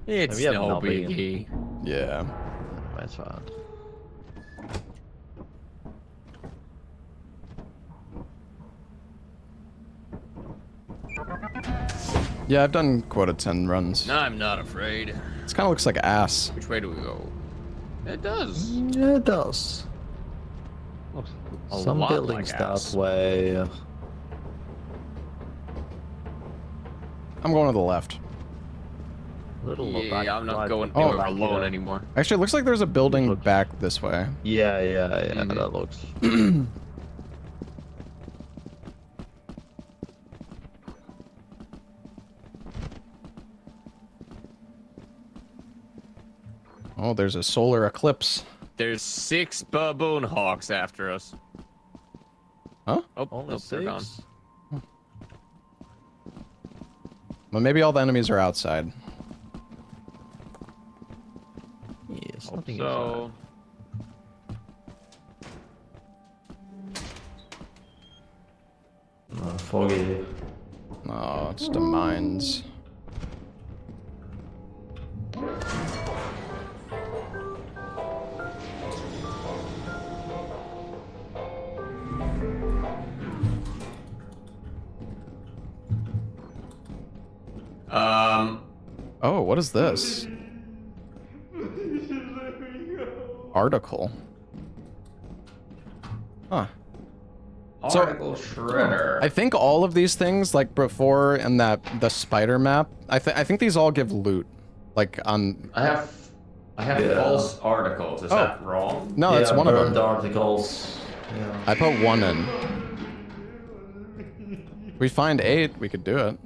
D: It's no biggie.
A: Yeah.
C: That's fine.
A: Yeah, I've done quota 10 runs.
D: No, I'm not afraid.
A: This kind of looks like ass.
D: Which way do we go? It does.
C: Yeah, it does.
D: Looks
C: Some
D: lot
C: buildings
D: like
C: that
D: ass.
C: way.
A: I'm going to the left.
D: Yeah, I'm not
C: right,
D: going
A: Oh,
D: anywhere alone anymore.
A: Actually, it looks like there's a building back this way.
C: Yeah, that looks.
A: Oh, there's a solar eclipse.
D: There's 6 baboon hawks after us.
A: Huh?
D: Oh,
C: Only
D: nope, they're gone.
C: 6?
A: Well, maybe all the enemies are outside.
C: Yes,
D: Hope
C: nothing
D: so.
C: Foggy.
A: Oh, it's the mines. Oh, what is this? Article. Huh.
D: Article Shredder.
A: I think all of these things, like before and the spider map, I think these all give loot. Like on.
D: I have false articles. Is that wrong?
A: No, that's one of them.
C: Articles. Yeah.
A: I put 1 in. If we find 8, we could do it.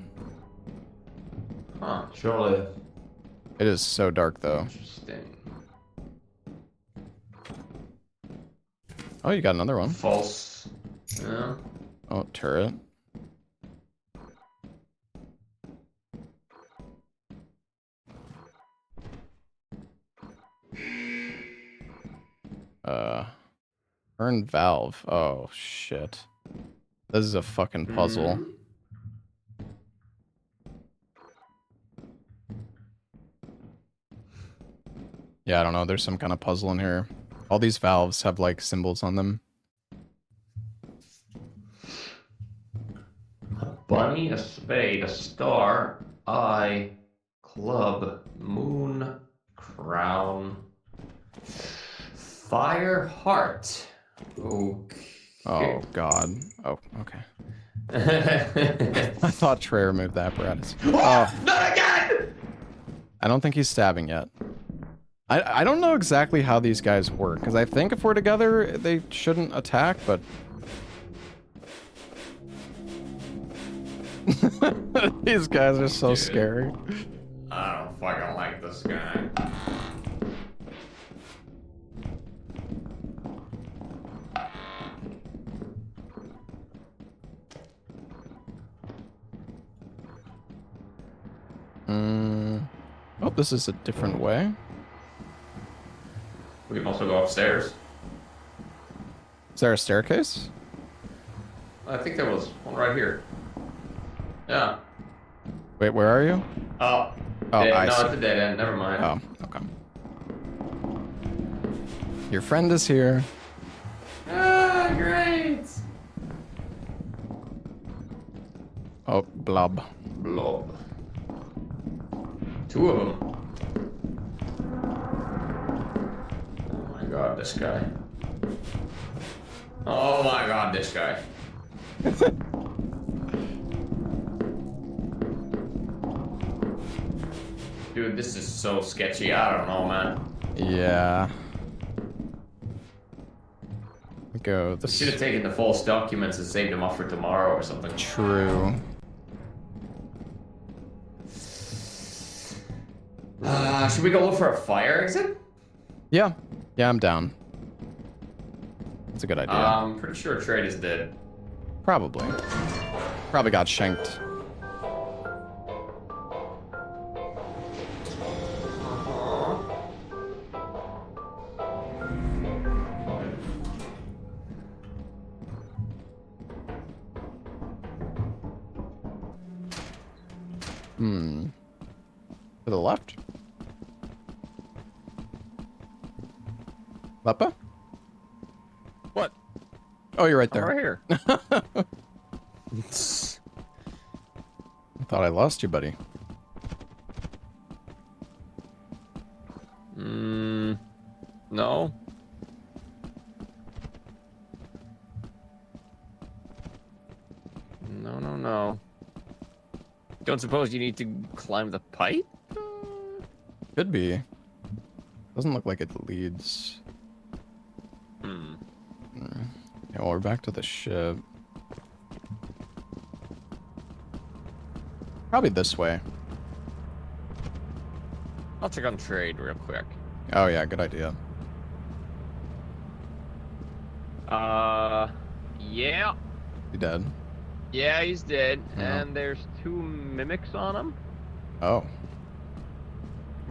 D: Huh.
C: Surely.
A: It is so dark though.
D: Interesting.
A: Oh, you got another one.
D: False. Yeah.
A: Oh, turret. Burn valve. Oh, shit. This is a fucking puzzle. Yeah, I don't know. There's some kind of puzzle in here. All these valves have, like, symbols on them.
D: A bunny, a spade, a star, eye, club, moon, crown, fire, heart. Okay.
A: Oh, God. Oh, okay. I thought Trey removed the apparatus. Oh,
D: not again!
A: I don't think he's stabbing yet. I don't know exactly how these guys work, because I think if we're together, they shouldn't attack, but... These guys are so scary.
D: I don't fucking like this guy.
A: Oh, this is a different way.
D: We can also go upstairs.
A: Is there a staircase?
D: I think there was one right here. Yeah.
A: Wait, where are you?
D: Oh.
A: Oh,
D: no,
A: I see.
D: it's a dead end. Never mind.
A: Oh, okay. Your friend is here.
D: Ah, great.
A: Oh, blob.
D: Blob. 2 of them. Oh my god, this guy. Oh my god, this guy. Dude, this is so sketchy. I don't know, man.
A: Yeah. Go
D: We
A: this.
D: should have taken the false documents and saved them up for tomorrow or something.
A: True.
D: Should we go look for a fire exit?
A: Yeah. Yeah, I'm down. That's a good idea.
D: I'm pretty sure Trade is dead.
A: Probably. Probably got shanked. To the left? Leppa?
D: What?
A: Oh, you're right
D: I'm
A: there.
D: right here.
A: I thought I lost you, buddy.
D: No. No. Don't suppose you need to climb the pipe?
A: Could be. Doesn't look like it leads. Yeah, well, we're back to the ship. Probably this way.
D: I'll check on trade real quick.
A: Oh yeah, good idea.
D: Yeah.
A: You dead?
D: Yeah, he's dead.
A: Yeah.
D: And there's 2 mimics on him.
A: Oh.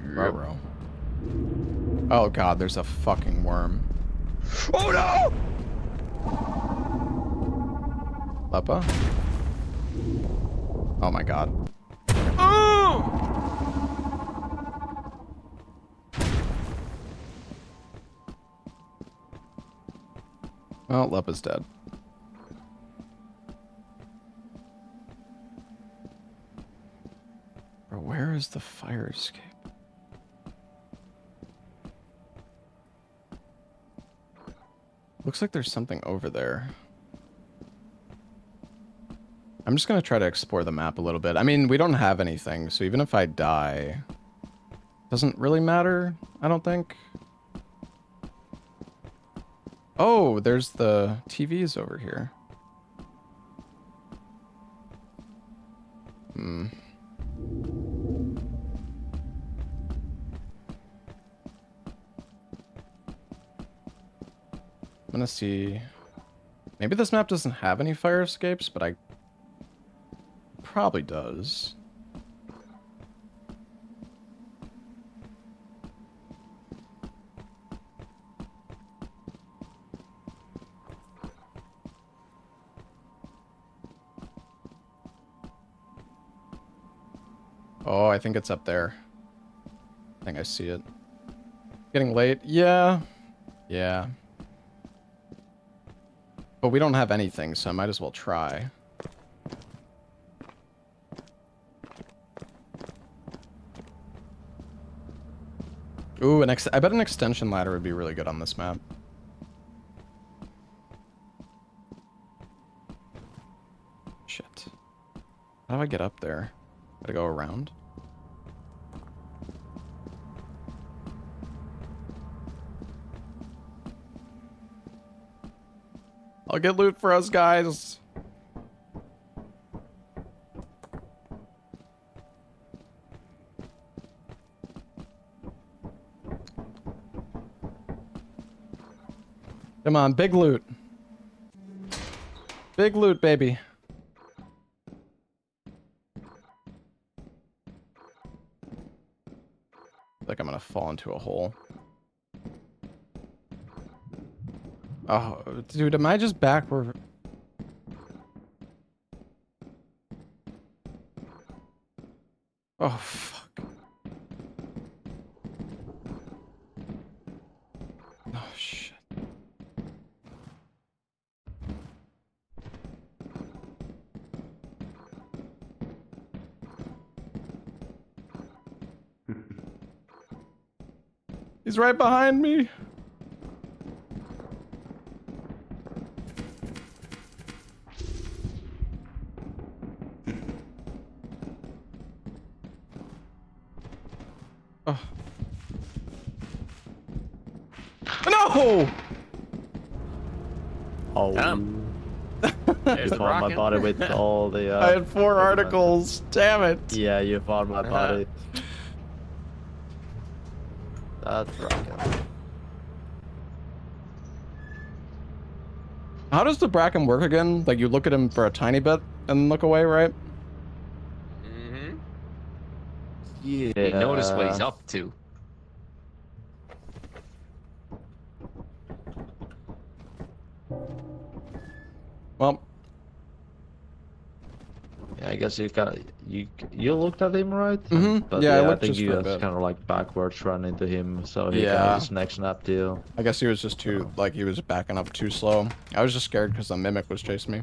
A: Ruh-roh. Oh god, there's a fucking worm.
D: Oh no!
A: Leppa? Oh my god.
D: Oh!
A: Well, Leppa's dead. Bro, where is the fire escape? Looks like there's something over there. I'm just gonna try to explore the map a little bit. I mean, we don't have anything, so even if I die, doesn't really matter, I don't think. Oh, there's the TVs over here. I'm gonna see. Maybe this map doesn't have any fire escapes, but I probably does. Oh, I think it's up there. I think I see it. Getting late? Yeah. Yeah. But we don't have anything, so I might as well try. Ooh, I bet an extension ladder would be really good on this map. Shit. How do I get up there? Gotta go around? I'll get loot for us, guys. Come on, big loot. Big loot, baby. Like I'm gonna fall into a hole. Oh, dude, am I just back where... Oh, fuck. Oh, shit. He's right behind me. Oh. No!
E: Oh.
D: There's
E: You found my body with all the...
A: I had 4 articles. Damn it.
E: Yeah, you found my body. That's bracken.
A: How does the bracken work again? Like, you look at him for a tiny bit and look away, right?
D: Mm-hmm.
E: Yeah.
D: You notice what he's up to.
A: Well,
C: I guess you looked at him, right?
A: Mm-hmm.
C: But
A: Yeah, I
C: I
A: looked
C: think
A: just
C: you
A: for a
C: just
A: bit.
C: kind of like backwards run into him, so he
A: Yeah.
C: kind of just neck snap deal.
A: I guess he was just too, like, he was backing up too slow. I was just scared because the mimic was chasing me.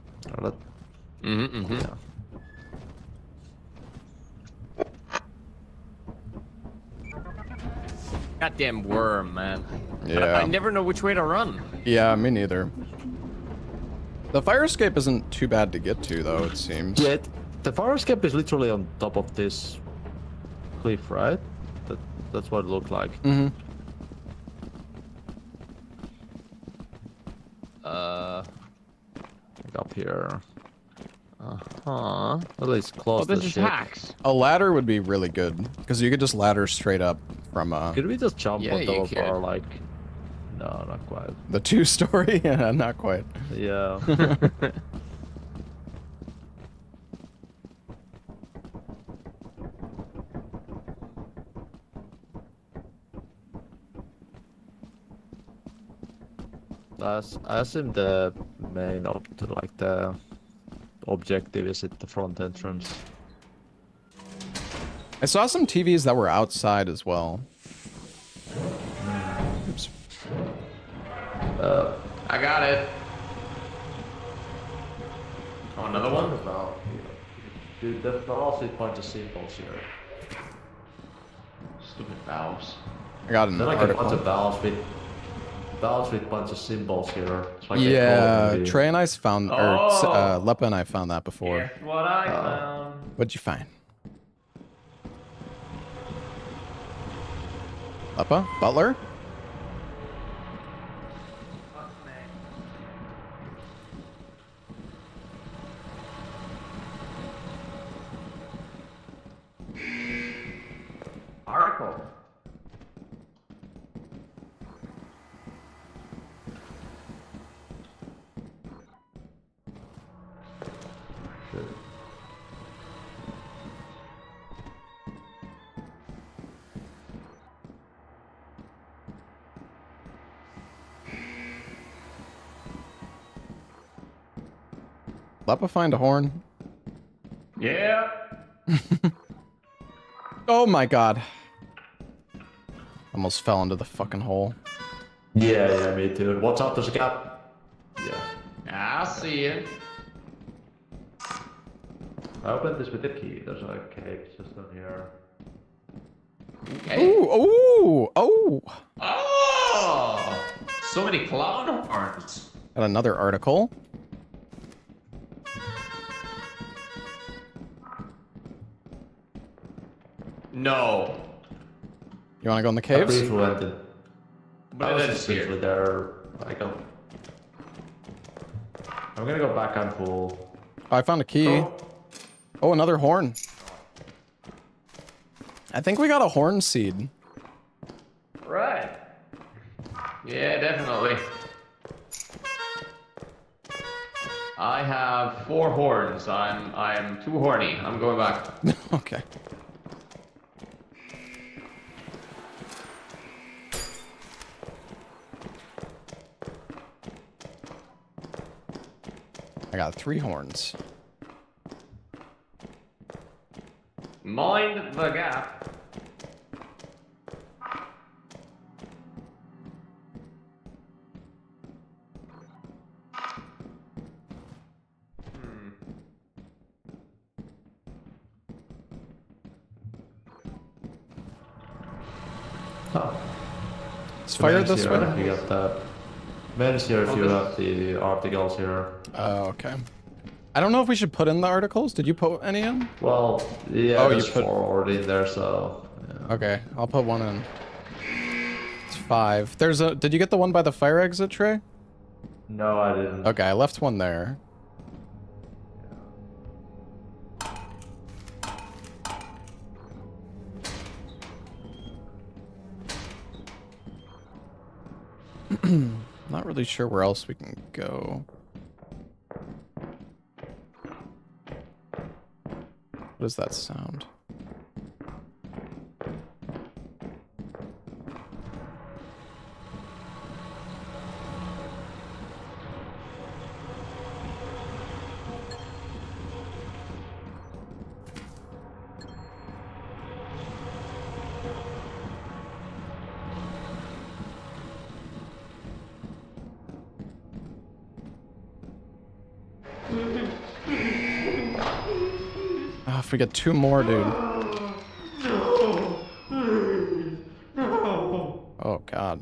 C: Yeah.
D: Goddamn worm, man.
A: Yeah.
D: I never know which way to run.
A: Yeah, me neither. The fire escape isn't too bad to get to, though, it seems.
C: Yeah, the fire escape is literally on top of this cliff, right? That's what it looked like.
A: Mm-hmm.
C: Like up here.
D: Uh-huh.
C: At least close
D: Oh,
C: to the
D: this is
C: ship.
D: hacks.
A: A ladder would be really good, because you could just ladder straight up from
C: Could we just jump
D: Yeah,
C: on
D: you
C: top of
D: could.
C: our, like... No, not quite.
A: the 2-story. Yeah, not quite.
C: Yeah. I assume the main the objective is at the front entrance.
A: I saw some TVs that were outside as well. Oops.
D: I got it. Oh, another one?
C: Dude, the valves with bunch of symbols here.
D: Stupid valves.
A: I got an
C: They're like a bunch
A: article.
C: of valves with bunch of symbols here. It's like
A: Yeah,
C: a
A: Trey and I found, or
D: Oh.
A: Lepa and I found that before.
D: Guess what I found?
A: What'd you find? Lepa? Butler?
D: Article.
A: Lepa find a horn?
D: Yeah.
A: Oh my god. Almost fell into the fucking hole.
C: Yeah, me too. Watch out, there's a gap. Yeah.
D: I see it.
C: I opened this with the key. There's a cave system here.
D: Okay.
A: Ooh, ooh, oh!
D: Oh! So many clown horns.
A: Got another article.
D: No.
A: You wanna go in the
C: I
A: caves?
C: briefly went in.
D: But
C: I was
D: it is
C: just briefly
D: here.
C: there. I'm gonna go back on full.
A: Oh, I found a key. Oh, another horn. I think we got a horn seed.
D: Right. Yeah, definitely. I have 4 horns. I'm too horny. I'm going back.
A: Okay. I got 3 horns.
D: Mind the gap.
C: Oh.
A: It's fired this way?
C: You got that. Men's here if you have the articles here.
A: Oh, okay. I don't know if we should put in the articles. Did you put any in?
C: Well, yeah,
A: Oh, you
C: there's
A: put-
C: 4 already in there, so... Yeah.
A: Okay, I'll put one in. It's 5. There's a... Did you get the one by the fire exit, Trey?
C: No, I didn't.
A: Okay, I left one there. Not really sure where else we can go. What is that sound? if we get 2 more, dude. Oh, God.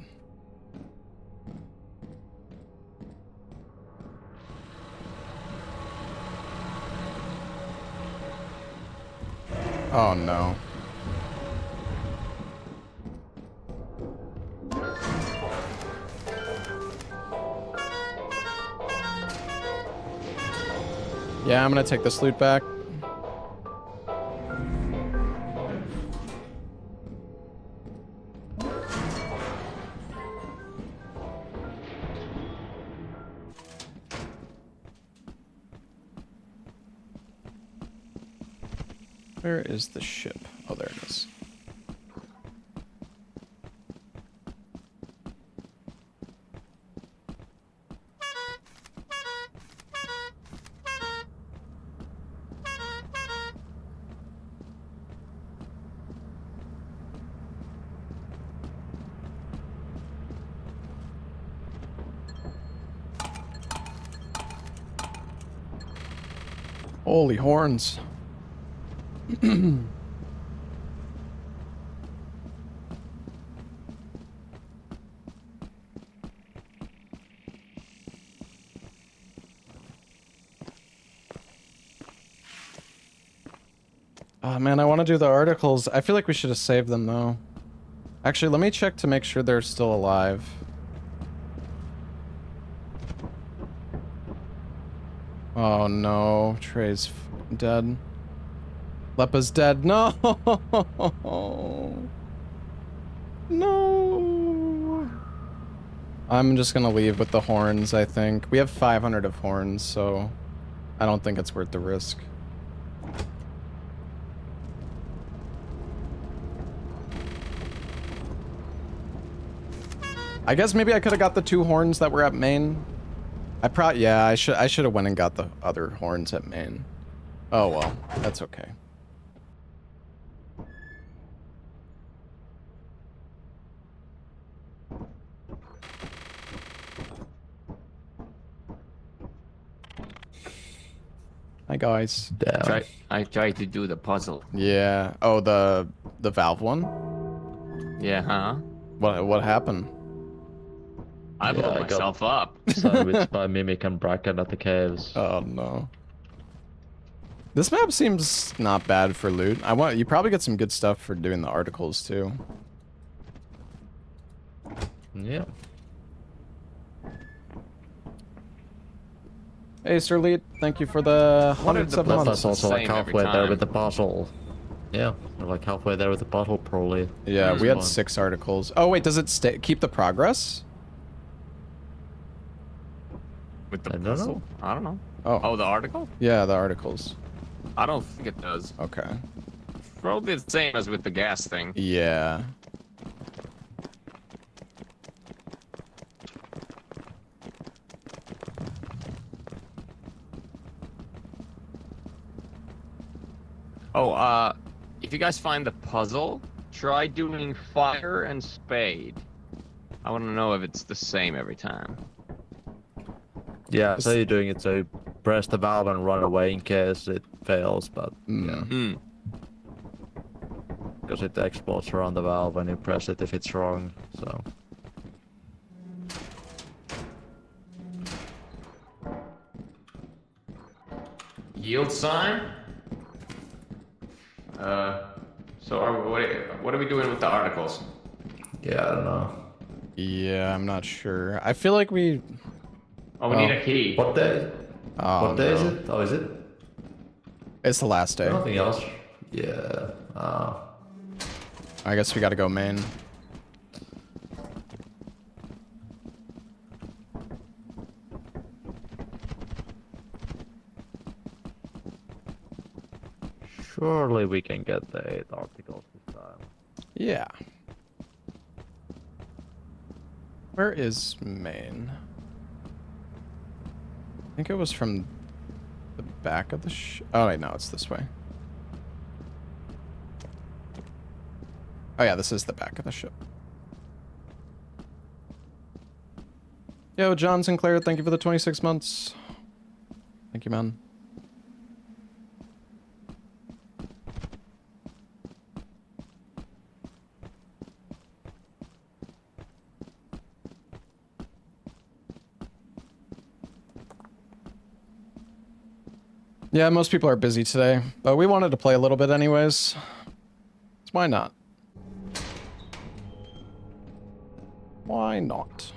A: Oh, no. Yeah, I'm gonna take this loot back. Where is the ship? Oh, there it is. Holy horns. Oh man, I want to do the articles. I feel like we should have saved them though. Actually, let me check to make sure they're still alive. Oh no, Trey's dead. Leppa's dead. No! No! I'm just gonna leave with the horns, I think. We have 500 of horns, so I don't think it's worth the risk. I guess maybe I could have got the 2 horns that were at main. Yeah, I should have went and got the other horns at main. Oh well, that's okay. Hi guys.
D: I tried to do the puzzle.
A: Yeah. Oh, the valve one?
D: Yeah, huh?
A: What happened?
D: I blew myself up.
E: Sandwiched by Mimic and Bracken at the caves.
A: Oh no. This map seems not bad for loot. You probably get some good stuff for doing the articles too.
E: Yeah.
A: Hey Sir Leet, thank you for the 107 months.
E: That's also like
D: same every
E: halfway there
D: time.
E: with the puzzle. Yeah, we're like halfway there with the puzzle probably.
A: Yeah, we had 6 articles. Oh wait, does it keep the progress?
D: With the
E: I don't
D: puzzle?
E: know.
D: I don't know.
A: Oh,
D: The article?
A: yeah, the articles.
D: I don't think it does.
A: Okay.
D: Probably the same as with the gas thing.
A: Yeah.
D: Oh, if you guys find the puzzle, try doing fire and spade. I want to know if it's the same every time.
E: Yeah, so you're doing it, so press the valve and run away in case it fails, but yeah. Because it explodes around the valve when you press it if it's wrong, so.
D: Yield sign? So what are we doing with the articles?
E: Yeah, I don't know.
A: Yeah, I'm not sure. I feel like we...
D: Oh, we need a key.
E: What day?
A: Oh,
E: What day is
A: no.
E: it? Oh, is it?
A: It's the last day.
E: Nothing else. Yeah.
A: I guess we gotta go main.
E: Surely we can get the 8 articles this time.
A: Yeah. Where is main? I think it was from the back of the oh wait, no, it's this way. Oh yeah, this is the back of the ship. Yo, John Sinclair, thank you for the 26 months. Thank you, man. Yeah, most people are busy today, but we wanted to play a little bit anyways. So why not? Why not?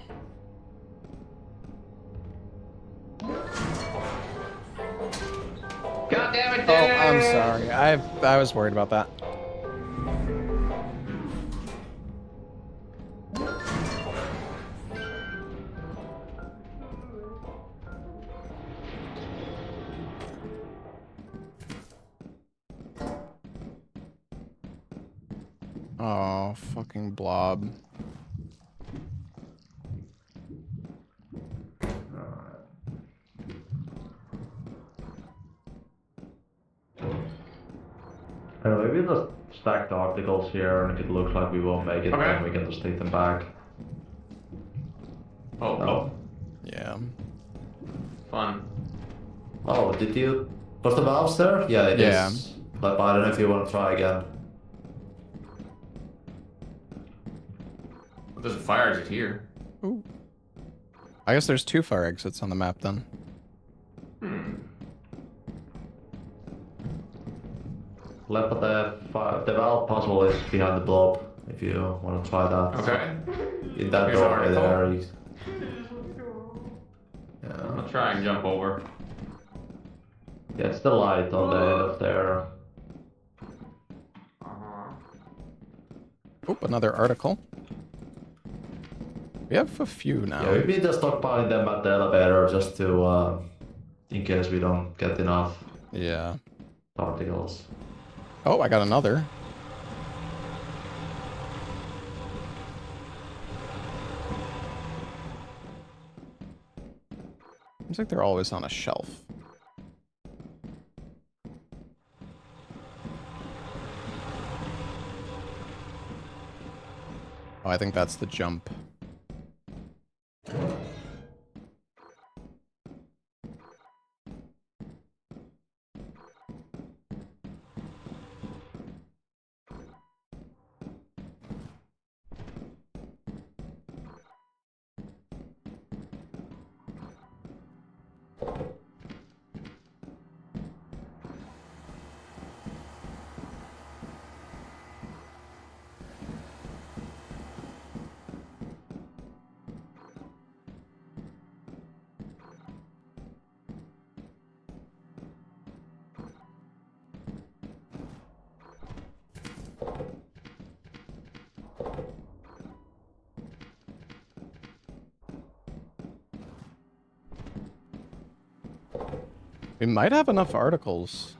D: God damn it, dude!
A: Oh, I'm sorry. I was worried about that. Oh, fucking blob.
C: Maybe just stack the articles here, and if it looks like we won't make it, then we can just take them back.
D: Oh.
A: Yeah.
D: Fun.
E: Oh, did you put the valves there? Yeah, it is. But I don't know if you want to try again.
D: There's a fire exit here.
A: Ooh. I guess there's 2 fire exits on the map then.
E: Left, but the valve puzzle is behind the blob. If you want to try that.
D: Okay.
E: In that
D: Here's
E: doorway
D: our
E: there.
D: I'm gonna try and jump over.
E: Yeah, it's the light on the end of there.
A: Oop, another article. We have a few now.
E: Yeah, maybe just stockpiling them at the elevator just to, in case we don't get enough.
A: Yeah.
E: Particles.
A: Oh, I got another. Seems like they're always on a shelf. Oh, I think that's the jump. We might have enough articles.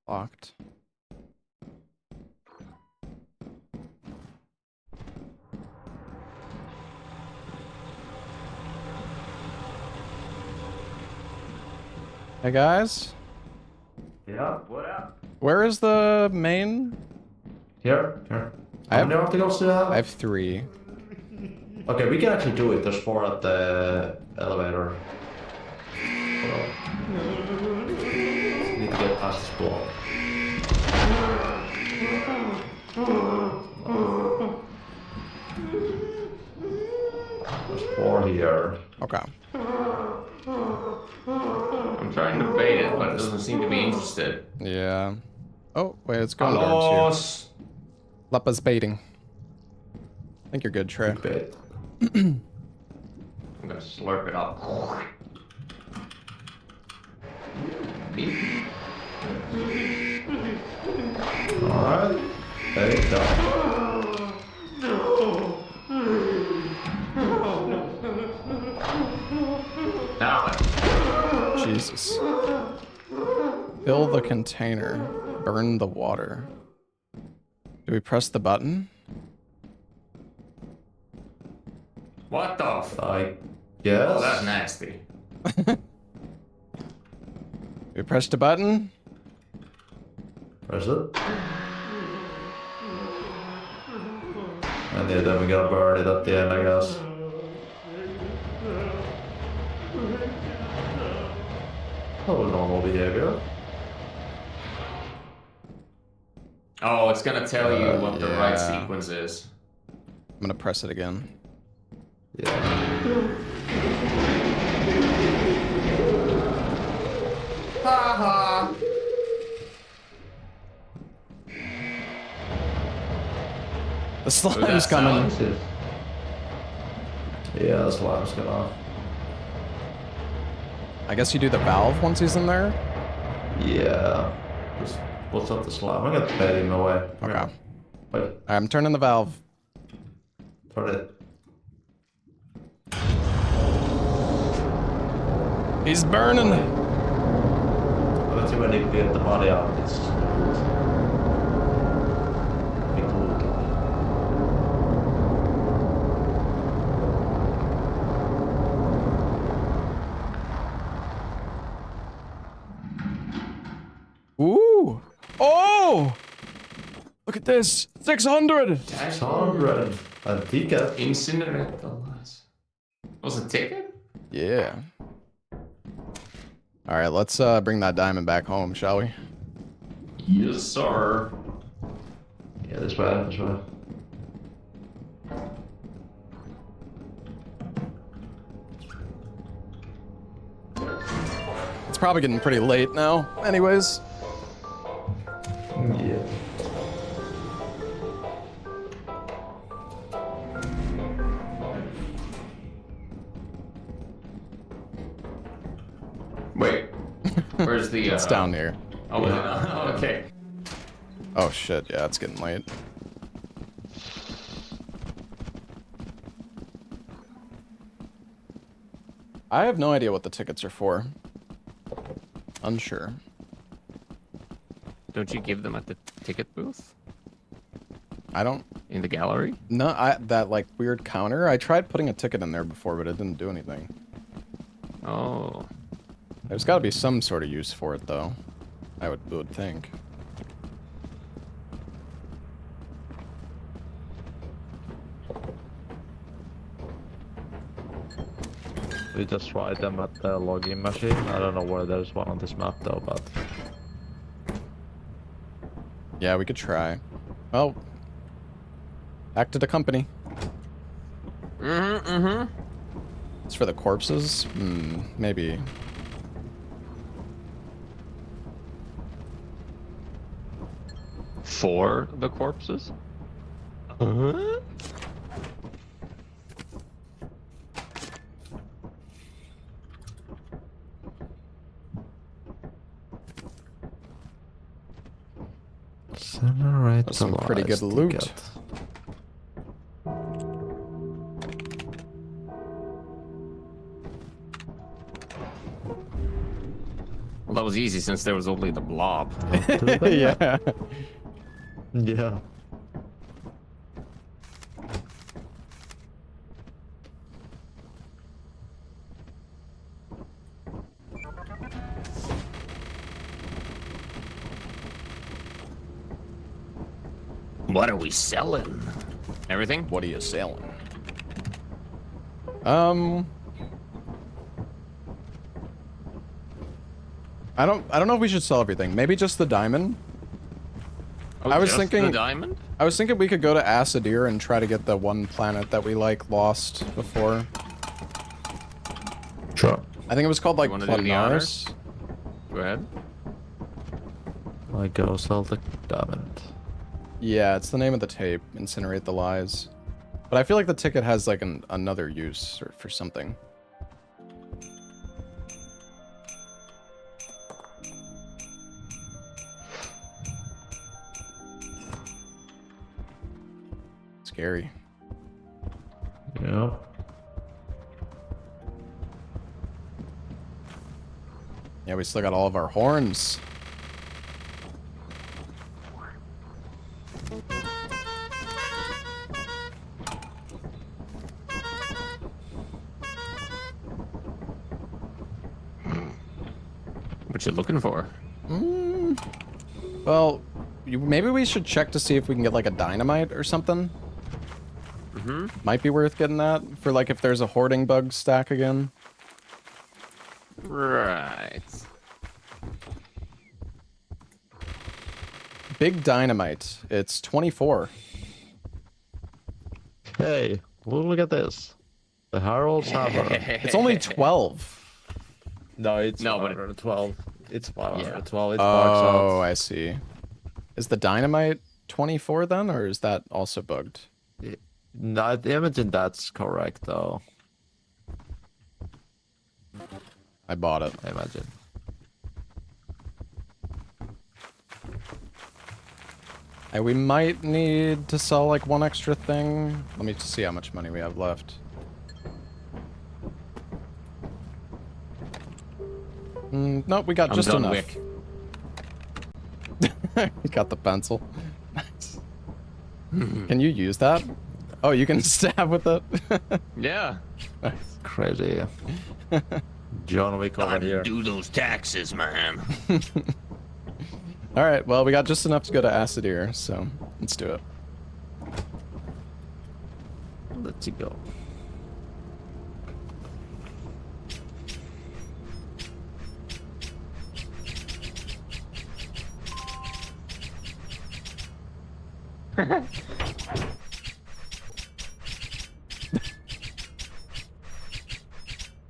A: Locked. Hey guys,
E: Yeah, what up?
A: where is the main?
E: Here. How many articles do you have?
A: I have 3.
E: Okay, we can actually do it. There's 4 at the elevator. Need to get past this block. There's 4 here.
A: Okay.
D: I'm trying to bait it, but it doesn't seem to be interested.
A: Yeah. Oh, wait, it's going towards you. Leppa's baiting. I think you're good, Trey.
E: Bait.
D: I'm gonna slurp it up.
E: Alright. There you go.
D: Now
A: Jesus. Fill the container. Burn the water. Do we press the button?
D: what the
E: I guess.
D: Oh, that's nasty.
A: We pressed the button?
E: Press it. And yeah, then we gotta burn it at the end, I guess. Oh, normal behavior.
D: Oh, it's gonna tell you what the right
A: yeah.
D: sequence is.
A: I'm gonna press it again.
E: Yeah.
D: Haha.
A: The slime's coming.
C: Yeah, the slime's gonna.
A: I guess you do the valve once he's in there?
C: Yeah. Just what's up the slime? I'm gonna bait him away.
A: Okay.
C: Wait,
A: I'm turning the valve.
C: turn it.
A: He's burning.
C: Let's see when you get the body out. It's big loot.
A: Ooh. Oh! Look at this. 600.
C: 600. A ticket.
D: Incinerate the last. Was it a ticket?
A: Yeah. All right, let's bring that diamond back home, shall we?
D: Yes, sir.
C: Yeah, this way, this way.
A: It's probably getting pretty late now. Anyways.
C: Yeah.
D: Wait. Where's the?
A: It's down here.
D: Oh, okay.
A: Oh shit, yeah, it's getting late. I have no idea what the tickets are for. Unsure.
D: Don't you give them at the ticket booth?
A: I don't...
D: In the gallery?
A: No, that like weird counter. I tried putting a ticket in there before, but it didn't do anything.
D: Oh.
A: There's got to be some sort of use for it, though. I would think.
E: We just tried them at the logging machine. I don't know where there's one on this map though, but...
A: Yeah, we could try. Well, back to the company. It's for the corpses? Maybe.
D: For the corpses?
A: That's some pretty good loot.
D: Well, that was easy since there was only the blob.
A: Yeah.
E: Yeah.
D: What are we selling? Everything?
A: What are you selling? I don't know if we should sell everything. Maybe just the diamond.
D: Oh,
A: I was
D: just
A: thinking
D: the diamond?
A: I was thinking we could go to Acadir and try to get the one planet that we like lost before.
E: Sure.
A: I think it was called like
D: wanna do the honors?
A: Planaris.
D: Go ahead.
E: I go sell the diamond.
A: Yeah, it's the name of the tape. Incinerate the lies. But I feel like the ticket has like another use or for something. Scary.
E: Yeah.
A: Yeah, we still got all of our horns.
D: What you looking for?
A: Well, maybe we should check to see if we can get like a dynamite or something. Might be worth getting that for like if there's a hoarding bug stack again.
D: Right.
A: Big dynamite. It's 24.
E: Hey, look at this. The Harold's Hammer.
A: It's only 12.
E: No, it's
D: No, but
E: 112. It's 500.
D: Yeah.
E: Well, it's marks out.
A: Oh, I see. Is the dynamite 24 then, or is that also bugged?
E: No, I imagine that's correct though.
A: I bought it.
E: I imagine.
A: And we might need to sell like one extra thing. Let me just see how much money we have left. Nope, we got
D: I'm
A: just
D: done,
A: enough.
D: Wick.
A: You got the pencil. Nice. Can you use that? Oh, you can stab with it?
D: Yeah.
A: Nice.
E: Crazy. John Wick over here.
F: Do those taxes, man.
A: Alright, well, we got just enough to go to Acadir, so let's do it.
E: Let's go.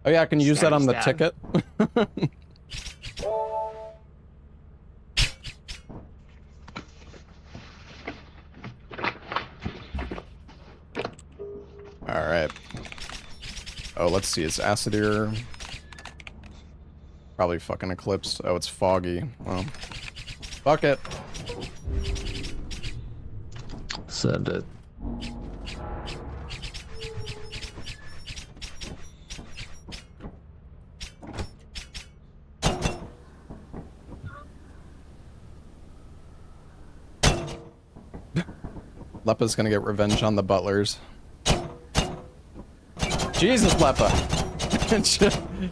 A: Oh yeah, I can use that on the
D: Stab.
A: ticket. Alright. Oh, let's see, is Acadir probably fucking eclipsed? Oh, it's foggy. Well, fuck it.
E: Send it.
A: Leppa's gonna get revenge on the butlers. Jesus, Leppa!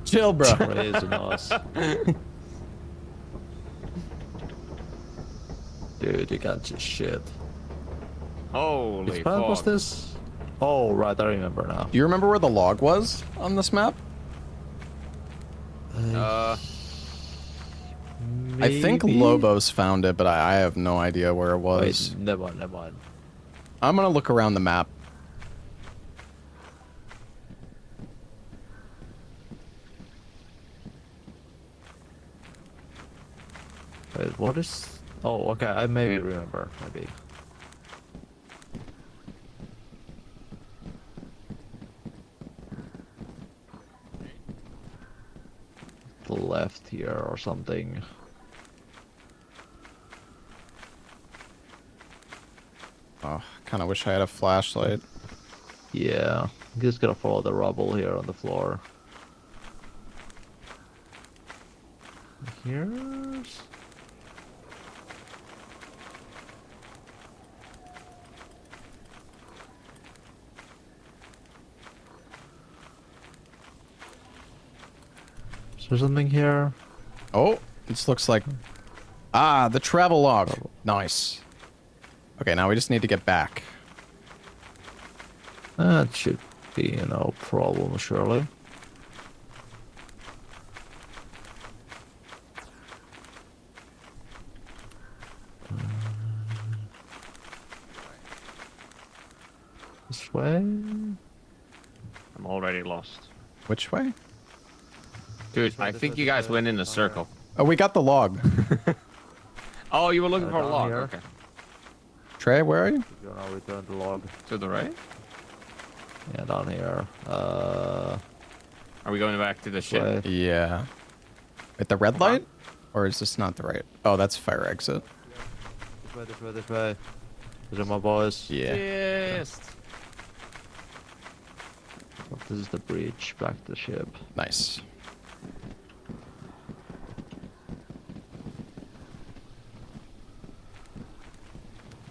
A: Chill, bro.
E: Crazy nice. Dude, you got your shit.
D: Holy
E: Which map was
D: fuck.
E: this? Oh, right, I remember now.
A: Do you remember where the log was on this map? I think
E: Maybe?
A: Lobos found it, but I have no idea where it was.
E: Wait, never mind, never mind.
A: I'm gonna look around the map.
E: Wait, what is... Oh, okay, I maybe remember, maybe. The left here or something.
A: Oh, kind of wish I had a flashlight.
E: Yeah, I'm just gonna follow the rubble here on the floor. Here's... Is there something here?
A: Oh, this looks like... Ah, the travel log. Nice. Okay, now we just need to get back.
E: That should be no problem, surely. This way?
D: I'm already lost.
A: Which way?
D: Dude, I think you guys went in a circle.
A: Oh, we got the log.
D: Oh, you were looking for a
E: down
D: log.
E: here.
D: Okay.
A: Trey, where are you?
E: You're gonna return the log.
D: To the right?
E: Yeah, down here.
D: Are we going back to the ship?
E: Way.
A: Yeah. At the red light? Or is this not the right? Oh, that's fire exit.
E: This way, this way, this way. These are my boys.
A: Yeah.
D: Yes.
E: This is the breach back to the ship.
A: Nice.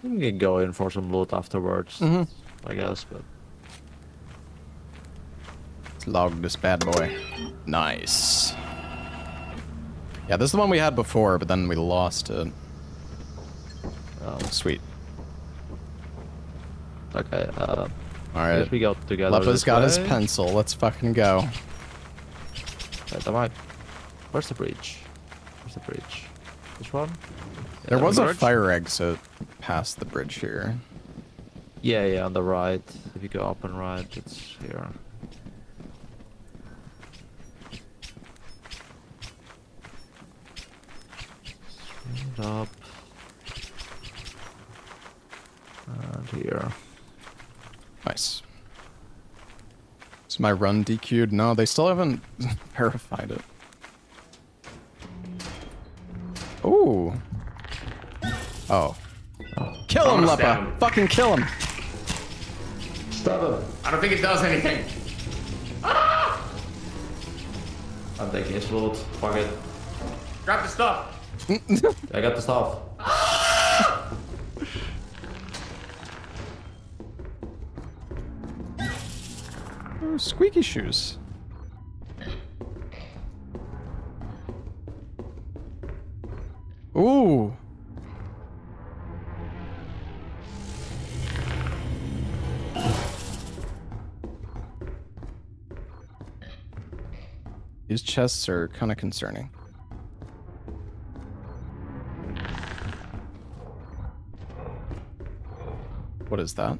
E: We can go in for some loot afterwards,
A: Mm-hmm.
E: I guess, but...
A: Let's log this bad boy. Nice. Yeah, this is the one we had before, but then we lost it.
E: Oh,
A: Sweet.
E: okay,
A: Alright.
E: guess we go together.
A: Leppa's
E: this
A: got his
E: way.
A: pencil. Let's fucking go.
E: Wait, am I... Where's the breach? Where's the breach? This one?
A: There
E: Yeah,
A: was
E: the
A: a
E: bridge?
A: fire exit past the bridge here.
E: Yeah, yeah, on the right. If you go up and right, it's here. Up. And here.
A: Nice. Is my run DQ'd? No, they still haven't verified it. Ooh. Oh. Kill him, Lepa! Fucking kill him!
C: Stab him.
D: I don't think it does anything.
C: I'm taking his loot. Fuck it.
D: Grab the stuff.
C: I got the stuff.
A: Ooh, squeaky shoes. Ooh. These chests are kind of concerning. What is that?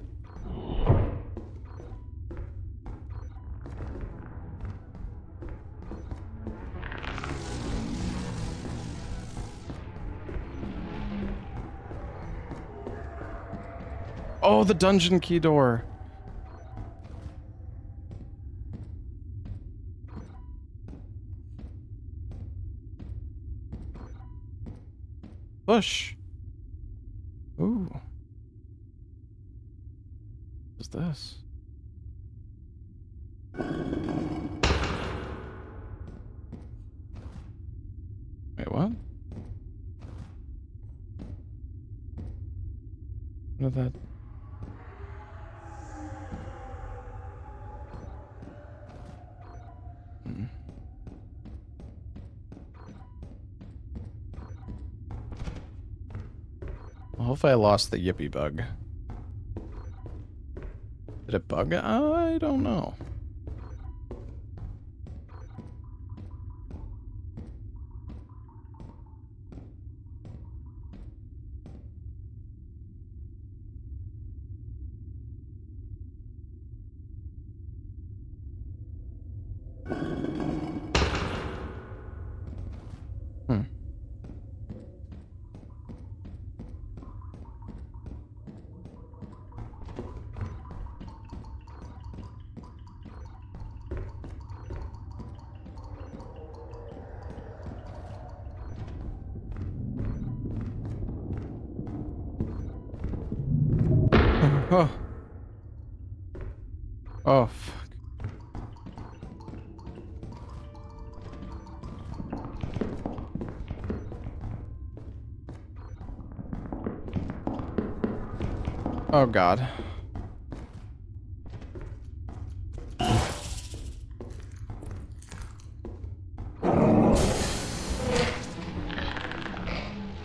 A: Oh, the dungeon key door. Push. Ooh. What's this? Wait, what? What is that? Well, hopefully I lost the yippee bug. Did it bug? I don't know. Oh. Oh, fuck. Oh, God.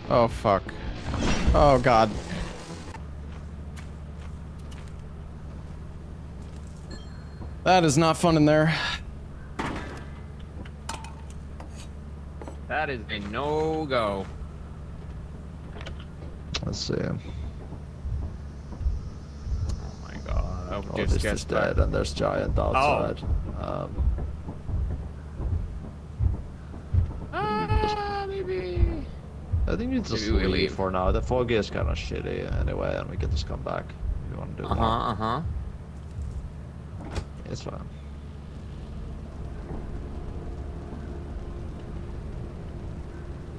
A: Oh, fuck. Oh, God. That is not fun in there.
D: That is a no-go.
E: Let's see.
D: Oh my god. I hope
E: Oh,
D: this
E: this
D: gets
E: is
D: back.
E: dead, and there's giant outside.
D: Maybe.
E: I think we just
D: Maybe we
E: leave
D: leave.
E: for now. The fog is kind of shitty anyway, and we can just come back if you want to do that. It's fine.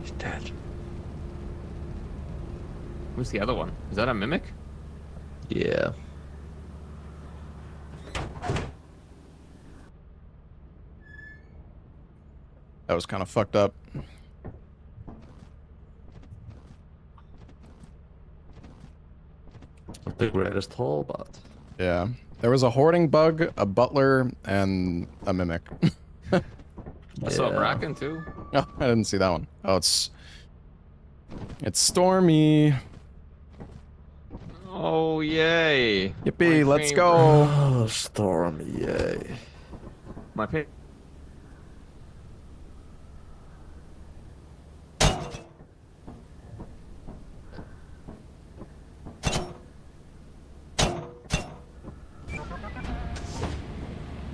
E: He's dead.
D: Who's the other one? Is that a mimic?
E: Yeah.
A: That was kind of fucked up.
E: Not the greatest haul, but...
A: Yeah. There was a hoarding bug, a butler, and a mimic.
D: I saw Bracken too.
A: Oh, I didn't see that one. Oh, it's stormy.
D: Oh, yay.
A: Yippee,
D: My
A: let's
D: favorite.
A: go.
E: Oh, stormy, yay.
D: My pick.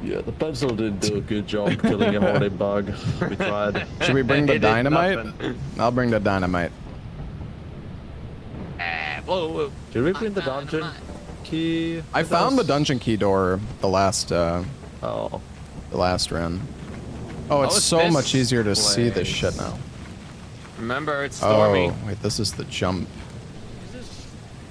E: Yeah, the pencil didn't do a good job killing a hoarding bug. We tried.
A: Should we bring the
D: It did
A: dynamite?
D: nothing.
A: I'll bring the dynamite.
D: Whoa.
E: Did we bring the dungeon key?
A: I found the dungeon key door the last
E: Oh.
A: the last run. Oh, it's
D: it's
A: so
D: this
A: much easier to see this
D: place.
A: shit now.
D: Remember, it's stormy.
A: Oh, wait, this is the jump.
E: This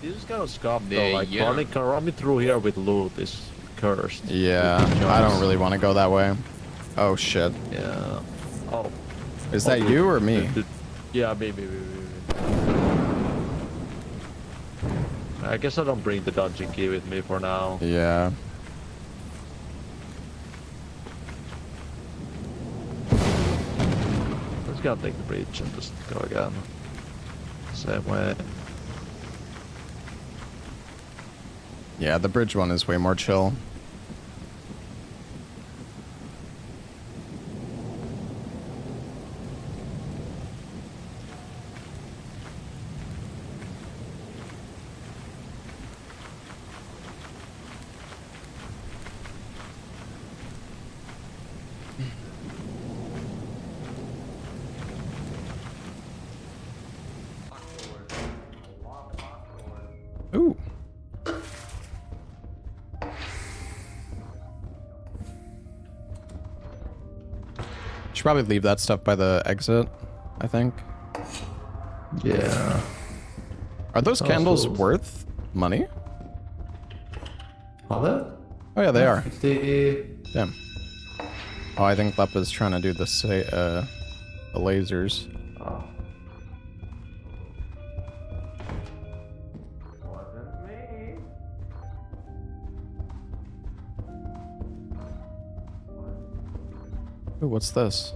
E: is kind of scuffed
D: The
E: though. Like running through here with loot is cursed.
A: Yeah, I don't really want to go that way. Oh shit.
E: Yeah. Oh.
A: Is that you or me?
E: Yeah, me. I guess I don't bring the dungeon key with me for now.
A: Yeah.
E: Let's go take the bridge and just go again. Same way.
A: Yeah, the bridge one is way more chill. Ooh. Should probably leave that stuff by the exit, I think.
E: Yeah.
A: Are those candles worth money?
C: Are they?
A: Oh yeah, they are.
C: The...
A: Damn. Oh, I think Lepa's trying to do the lasers.
C: Oh.
A: Ooh, what's this?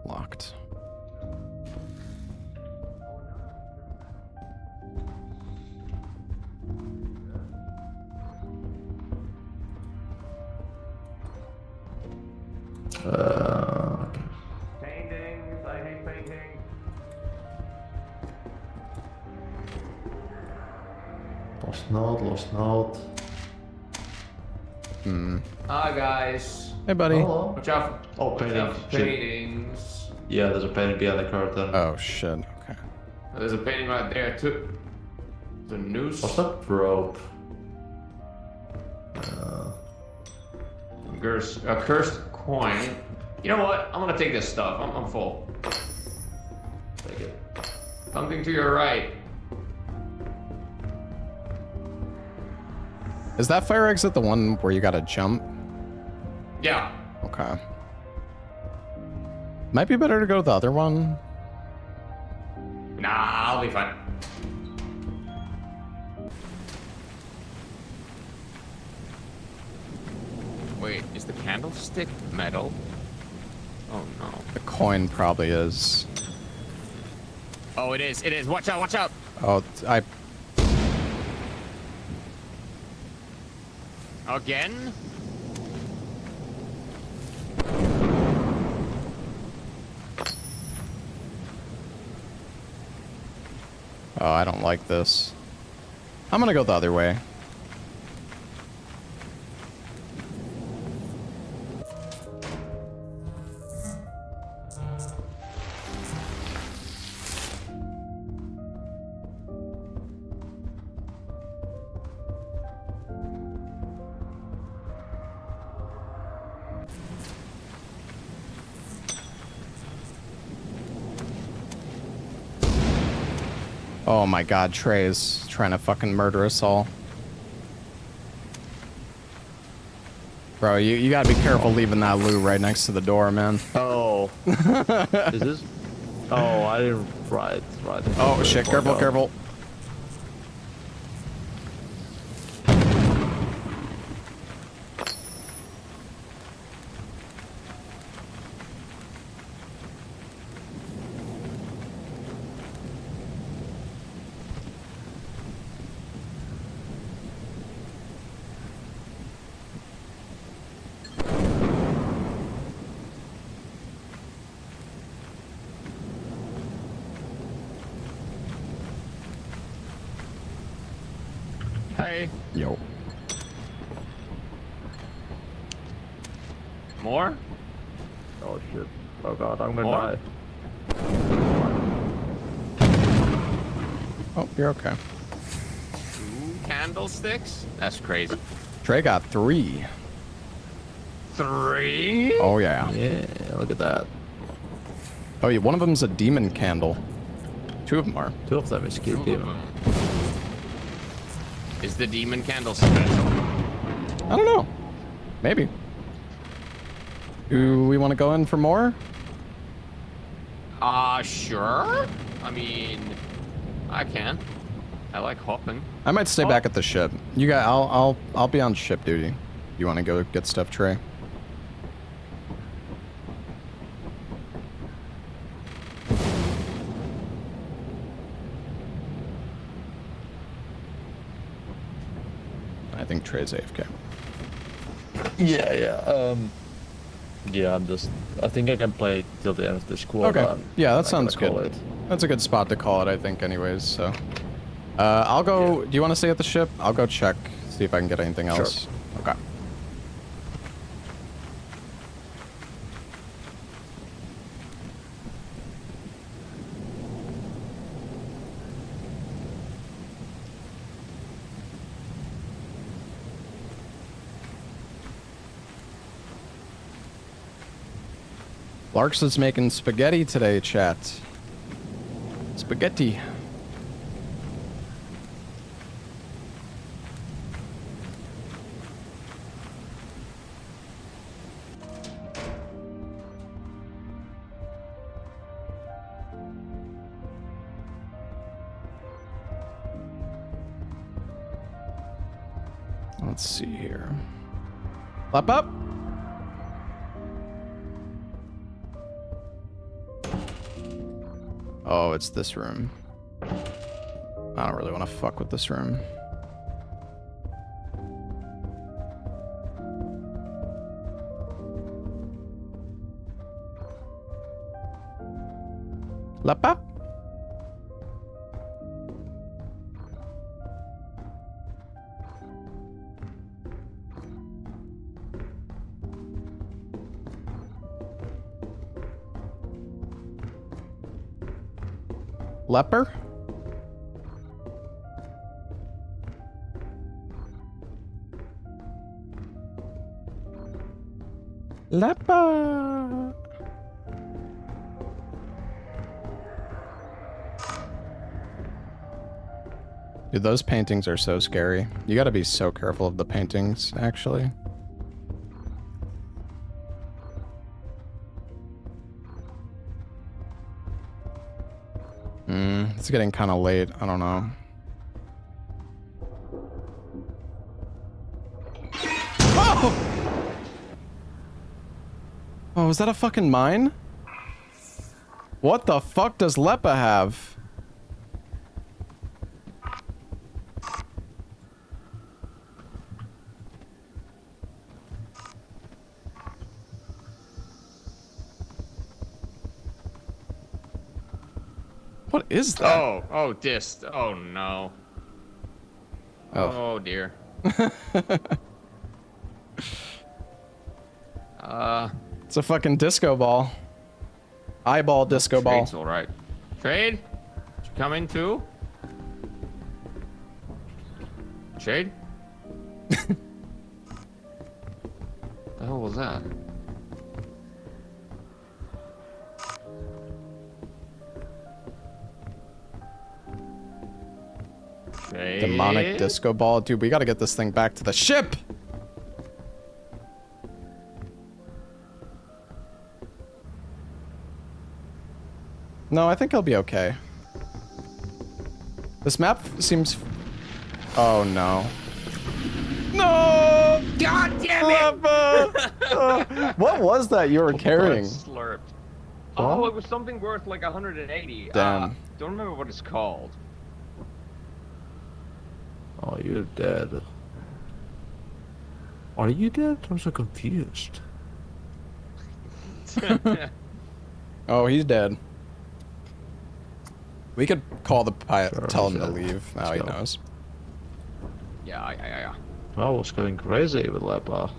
A: Locked.
C: Paintings, I hate painting. Lost note.
A: Hmm.
D: Hi guys.
A: Hey, buddy.
C: Hello.
D: Watch out.
C: Oh, paintings. Shit.
D: Paintings.
C: Yeah, there's a painting behind the curtain.
A: Oh shit. Okay.
D: There's a painting right there too. The noose.
C: What's that rope?
D: A cursed coin. You know what? I'm gonna take this stuff. I'm full.
C: Take it.
D: Something to your right.
A: Is that fire exit the one where you gotta jump?
D: Yeah.
A: Okay. Might be better to go to the other one.
D: Nah, I'll be fine. Wait, is the candlestick metal? Oh no.
A: The coin probably is.
D: Oh, it is. It is. Watch out. Watch out.
A: Oh,
D: Again?
A: Oh, I don't like this. I'm gonna go the other way. Oh my god, Trey's trying to fucking murder us all. Bro, you gotta be careful leaving that loot right next to the door, man.
E: Oh. Is this? Oh, I didn't. Right.
A: Oh shit, careful, careful.
D: Hey.
A: Yo.
D: More?
E: Oh shit. Oh god, I'm gonna
D: More?
E: die.
A: Oh, you're okay.
D: 2 candlesticks? That's crazy.
A: Trey got 3.
D: 3?
A: Oh, yeah.
E: Yeah, look at that.
A: Oh, yeah, one of them's a demon candle. 2 of them are.
E: 2 of them is cute demon.
D: Is the demon candle special?
A: I don't know. Maybe. Do we want to go in for more?
D: Sure. I mean, I can. I like hopping.
A: I might stay back at the ship. You guys, I'll be on ship duty. You want to go get stuff, Trey? I think Trey's AFK.
E: Yeah. Yeah, I think I can play till the end of this quarter.
A: Okay. Yeah, that sounds
E: call
A: good.
E: it.
A: That's a good spot to call it, I think, anyways, so. I'll go...
E: Yeah.
A: Do you want to stay at the ship? I'll go check, see if I can get anything else.
E: Sure.
A: Okay. Larks is making spaghetti today, chat. Spaghetti. Let's see here. Lap up. Oh, it's this room. I don't really want to fuck with this room. Lapa? Leper? Leper! Dude, those paintings are so scary. You gotta be so careful of the paintings, actually. It's getting kind of late. I don't know. Oh! Oh, was that a fucking mine? What the fuck does Lepa have? What is that?
D: Oh, this. Oh, no. Oh, dear.
A: It's a fucking disco ball. Eyeball disco ball.
D: Trade's all right. Trade? You coming too? Trade? The hell was that? Trade?
A: Demonic disco ball. Dude, we gotta get this thing back to the ship! No, I think he'll be okay. This map seems... Oh, no. No!
D: God damn it!
A: What was that you were carrying?
D: Slurped. Oh, it was something worth like 180.
A: Damn.
D: Don't remember what it's called.
E: Oh, you're dead. Are you dead? I'm so confused.
A: Oh, he's dead. We could call the pilot,
E: Sure,
A: tell him to
E: sure.
A: leave. Now he
E: Let's go.
A: knows.
D: Yeah.
E: I was going crazy with Lepa.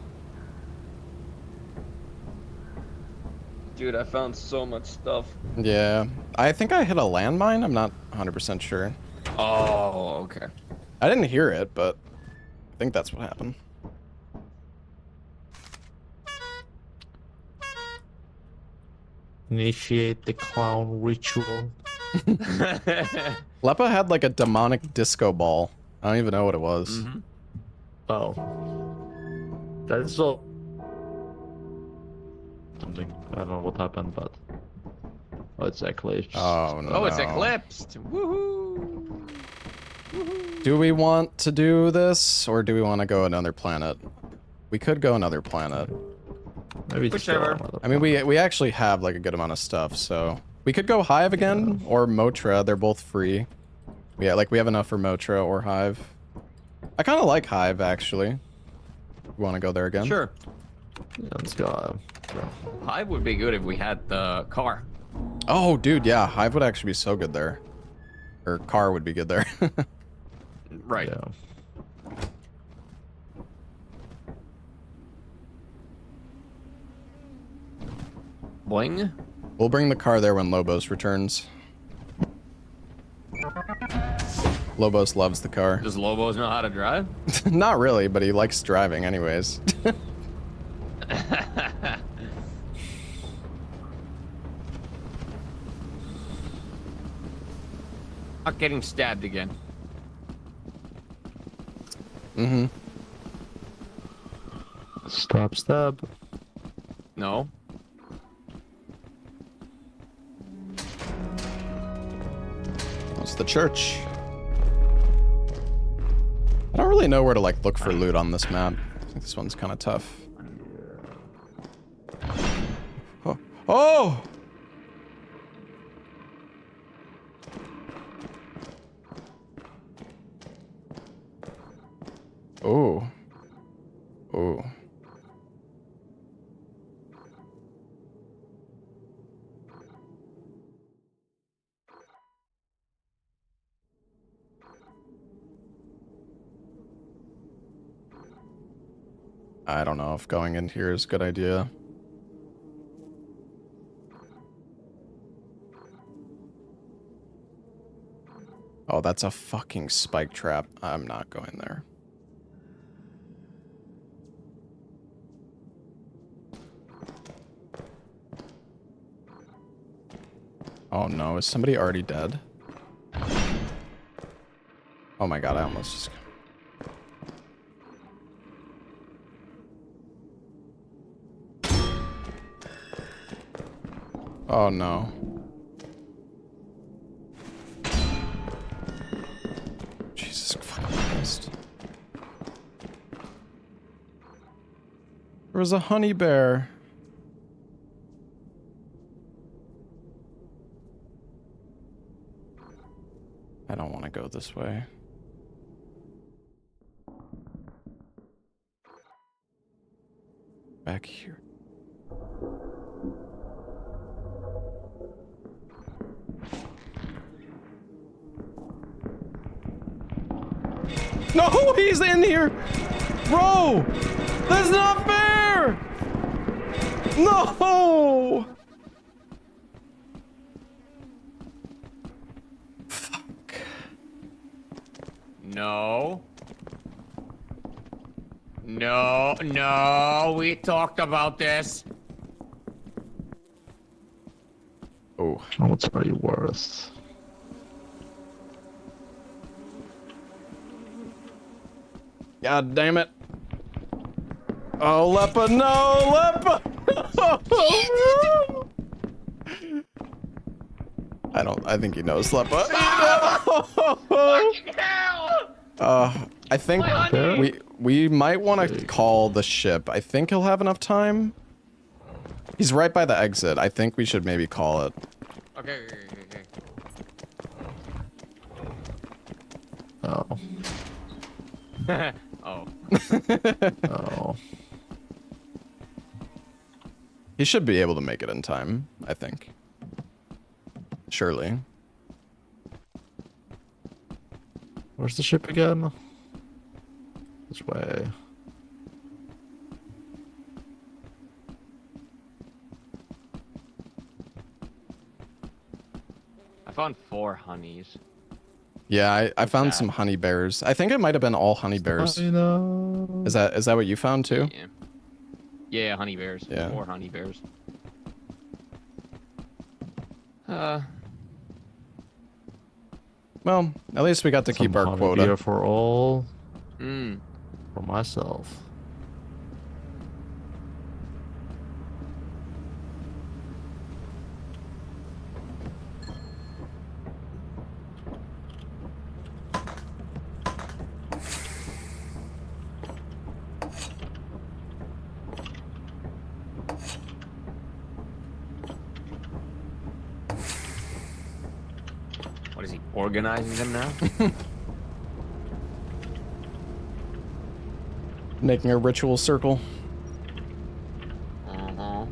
D: Dude, I found so much stuff.
A: Yeah. I think I hit a landmine. I'm not 100% sure.
D: Oh, okay.
A: I didn't hear it, but I think that's what happened.
E: Initiate the clown ritual.
A: Leppa had like a demonic disco ball. I don't even know what it was.
D: Mm-hmm.
E: Oh. That's all. Something. I don't know what happened, but. Oh, it's eclipsed.
A: Oh no.
D: Oh, it's eclipsed. Woohoo!
A: Do we want to do this, or do we want to go another planet? We could go another planet.
E: Maybe just
D: Whichever.
A: I mean, we actually have like a good amount of stuff, so we could go Hive again or Mortra. They're both free. Yeah, like we have enough for Mortra or Hive. I kind of like Hive actually. You want to go there again?
D: Sure.
E: Yeah, let's go.
D: Hive would be good if we had the car.
A: Oh, dude, yeah, Hive would actually be so good there. Or car would be good there.
D: Right.
E: Yeah.
D: Boing.
A: We'll bring the car there when Lobos returns. Lobos loves the car.
D: Does Lobos know how to drive?
A: Not really, but he likes driving anyways.
D: Not getting stabbed again.
A: Mm-hmm.
E: Stab, stab.
D: No.
A: It's the church. I don't really know where to like look for loot on this map. I think this one's kind of tough. Oh! Oh! Oh. Oh. I don't know if going in here is a good idea. Oh, that's a fucking spike trap. I'm not going there. Oh no, is somebody already dead? Oh my god, I almost just... Oh no. Jesus fucking Christ. There was a honey bear. I don't want to go this way. Back here. No, he's in here! Bro! That's not fair! No! Fuck.
D: No. No, no, we talked about this.
A: Oh.
E: How much are you worth?
A: God damn it. Oh, Leppa, no, Leppa! I think he knows Leppa. I think we might want to call the ship. I think he'll have enough time. He's right by the exit. I think we should maybe call it.
D: Okay.
E: Oh.
D: Oh.
E: Oh.
A: He should be able to make it in time, I think. Surely.
E: Where's the ship again? This way.
D: I found 4 honeys.
A: Yeah, I found some honey bears. I think it might have been all honey bears. Is that what you found too?
D: Yeah. Yeah, honey bears.
A: Yeah.
D: 4 honey bears.
A: Well, at least we got to keep our quota.
E: Beer for all.
D: Mm.
E: For myself.
D: What is he organizing them now?
A: Making a ritual circle.
D: Uh-huh.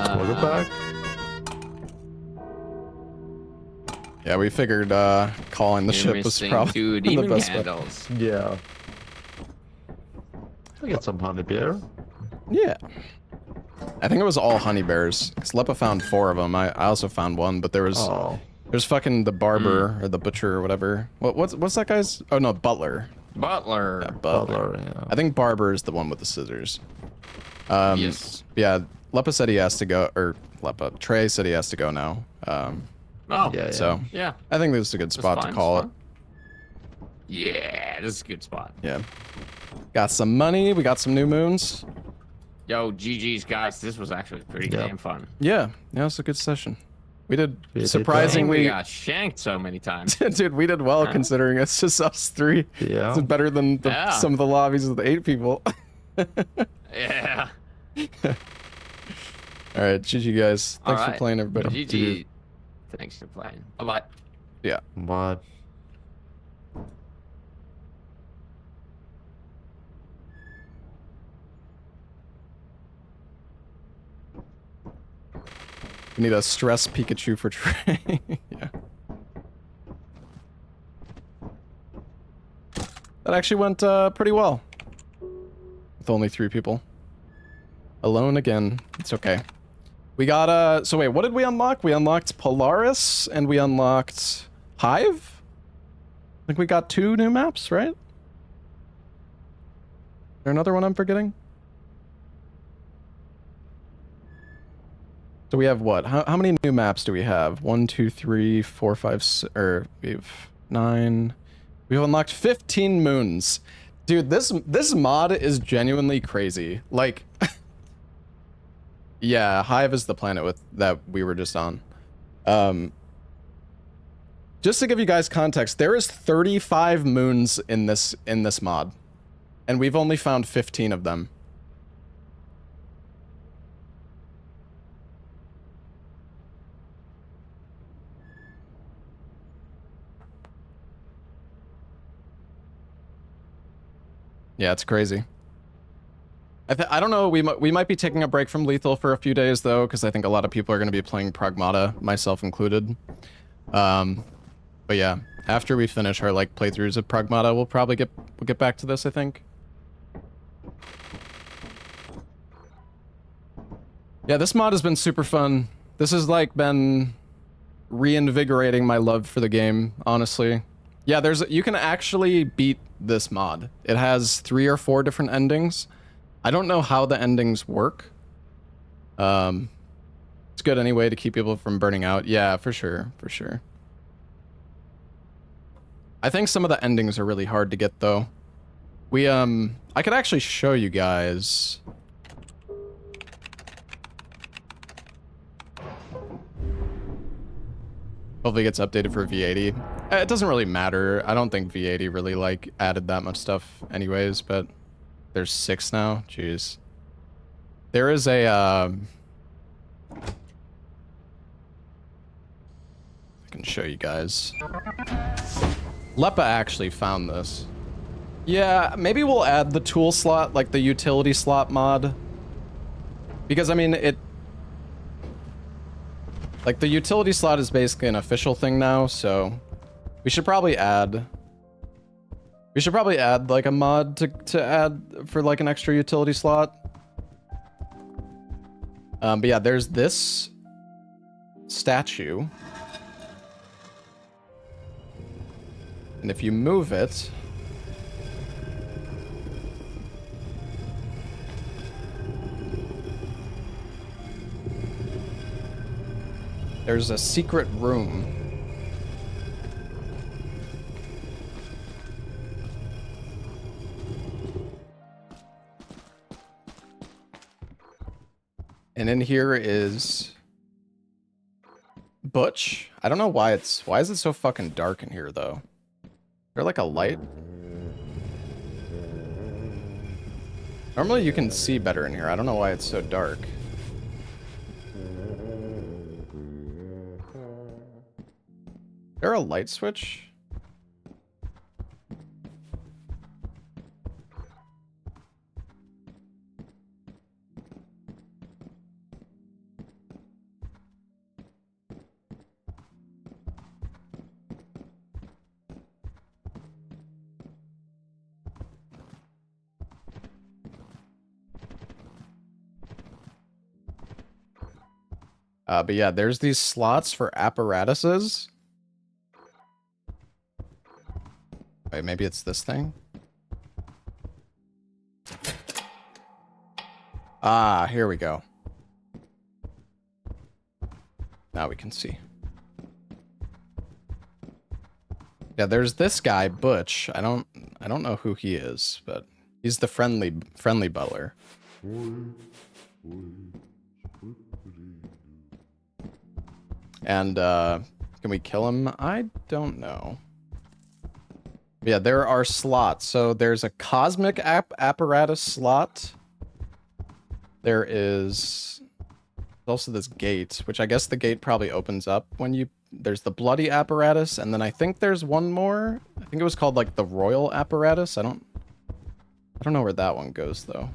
E: Welcome back.
A: Yeah, we figured calling the
D: You're
A: ship was
D: missing
A: probably
D: 2
A: the
D: demon
A: best bet.
D: candles.
E: Yeah. I got some honey beer.
A: Yeah. I think it was all honey bears. Because Lepa found 4 of them. I also found 1, but there was...
E: Oh.
A: There's fucking the barber, or the butcher, or whatever. What's that guy's... Oh, no, butler.
D: Butler.
A: Yeah, butler.
E: Yeah.
A: I think barber is the one with the scissors.
D: Yes.
A: Yeah, Lepa said he has to go... Or, Trey said he has to go now.
D: Oh,
E: Yeah,
A: So,
D: yeah.
A: I think this is a good spot to call it.
D: Yeah, this is a good spot.
A: Yeah. Got some money. We got some new moons.
D: Yo, GG's, guys. This was actually pretty damn fun.
A: Yeah, it was a good session. We did
E: We did
A: surprisingly...
D: We got shanked so many times.
A: Dude, we did well considering it's just us 3.
E: Yeah.
A: It's better than some of the lobbies with 8 people.
D: Yeah.
A: All right, GG guys. Thanks for playing, everybody.
D: GG. Thanks for playing. Bye-bye.
A: Yeah.
E: What?
A: We need a stress Pikachu for Trey. Yeah. That actually went pretty well. With only 3 people. Alone again. It's okay. We got, so wait, what did we unlock? We unlocked Polaris, and we unlocked Hive? I think we got 2 new maps, right? Is there another one I'm forgetting? So we have what? How many new maps do we have? 1, 2, 3, 4, 5, or we have 9. We've unlocked 15 moons. Dude, this mod is genuinely crazy. Like, yeah, Hive is the planet that we were just on. Just to give you guys context, there is 35 moons in this mod, and we've only found 15 of them. Yeah, it's crazy. I don't know, we might be taking a break from Lethal for a few days, though, because I think a lot of people are going to be playing Pragmata, myself included. But yeah, after we finish our, like, playthroughs of Pragmata, we'll probably get back to this, I think. Yeah, this mod has been super fun. This has, like, been reinvigorating my love for the game, honestly. Yeah, you can actually beat this mod. It has 3 or 4 different endings. I don't know how the endings work. It's good anyway to keep people from burning out. Yeah, for sure, for sure. I think some of the endings are really hard to get though. I could actually show you guys. Hopefully it gets updated for V80. It doesn't really matter. I don't think V80 really, like, added that much stuff anyways, but there's 6 now. Jeez. There is a, I can show you guys. Lepa actually found this. Yeah, maybe we'll add the tool slot, like the utility slot mod, Because I mean, like the utility slot is basically an official thing now, so we should probably add like a mod to add for like an extra utility slot. But yeah, there's this statue. And if you move it, there's a secret room. And in here is Butch. I don't know why is it so fucking dark in here though? Is there like a light? Normally you can see better in here. I don't know why it's so dark. Is there a light switch? But yeah, there's these slots for apparatuses. Wait, maybe it's this thing? Ah, here we go. Now we can see. Yeah, there's this guy, Butch. I don't know who he is, but he's the friendly butler. And can we kill him? I don't know. Yeah, there are slots. So there's a cosmic apparatus slot. There is also this gate, which I guess the gate probably opens up when you... There's the bloody apparatus, and then I think there's one more. I think it was called like the royal apparatus. I don't know where that one goes though.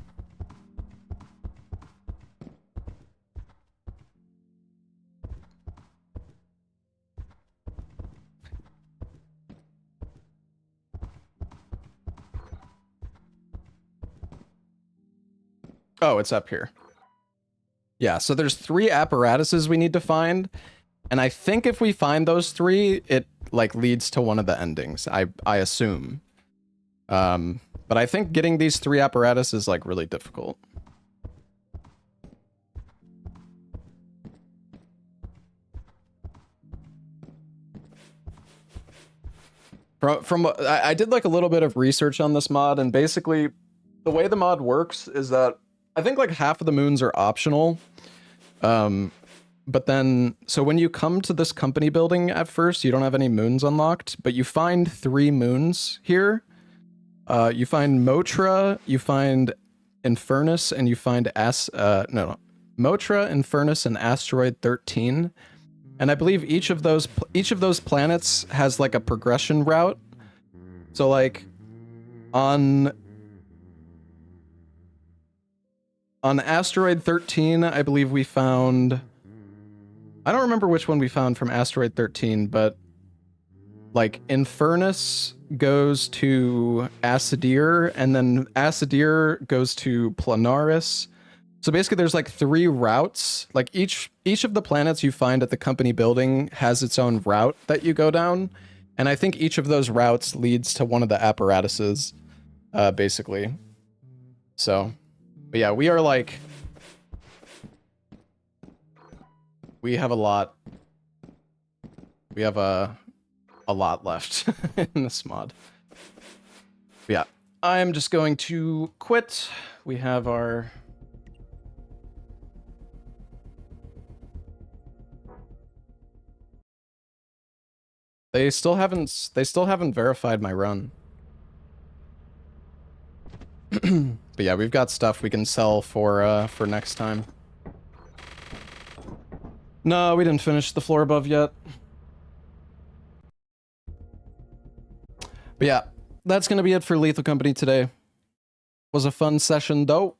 A: Oh, it's up here. Yeah, so there's 3 apparatuses we need to find. And I think if we find those 3, it like leads to one of the endings, I assume. But I think getting these 3 apparatus is like really difficult. I did like a little bit of research on this mod, and basically the way the mod works is that I think like half of the moons are optional. But then, so when you come to this company building at first, you don't have any moons unlocked, but you find 3 moons here. You find Mortra, you find Infernus, and you find Mortra, Infernus, and Asteroid 13. And I believe each of those planets has like a progression route. So like on Asteroid 13, I believe we found... I don't remember which one we found from Asteroid 13, but like Infernus goes to Acadir, and then Acadir goes to Planaris. So basically there's like 3 routes. Like each of the planets you find at the company building has its own route that you go down. And I think each of those routes leads to one of the apparatuses, basically. So, but yeah, we are like... We have a lot. We have a lot left in this mod. But yeah, I'm just going to quit. We have our... They still haven't verified my run. But yeah, we've got stuff we can sell for next time. No, we didn't finish the floor above yet. But yeah, that's gonna be it for Lethal Company today. Was a fun session though.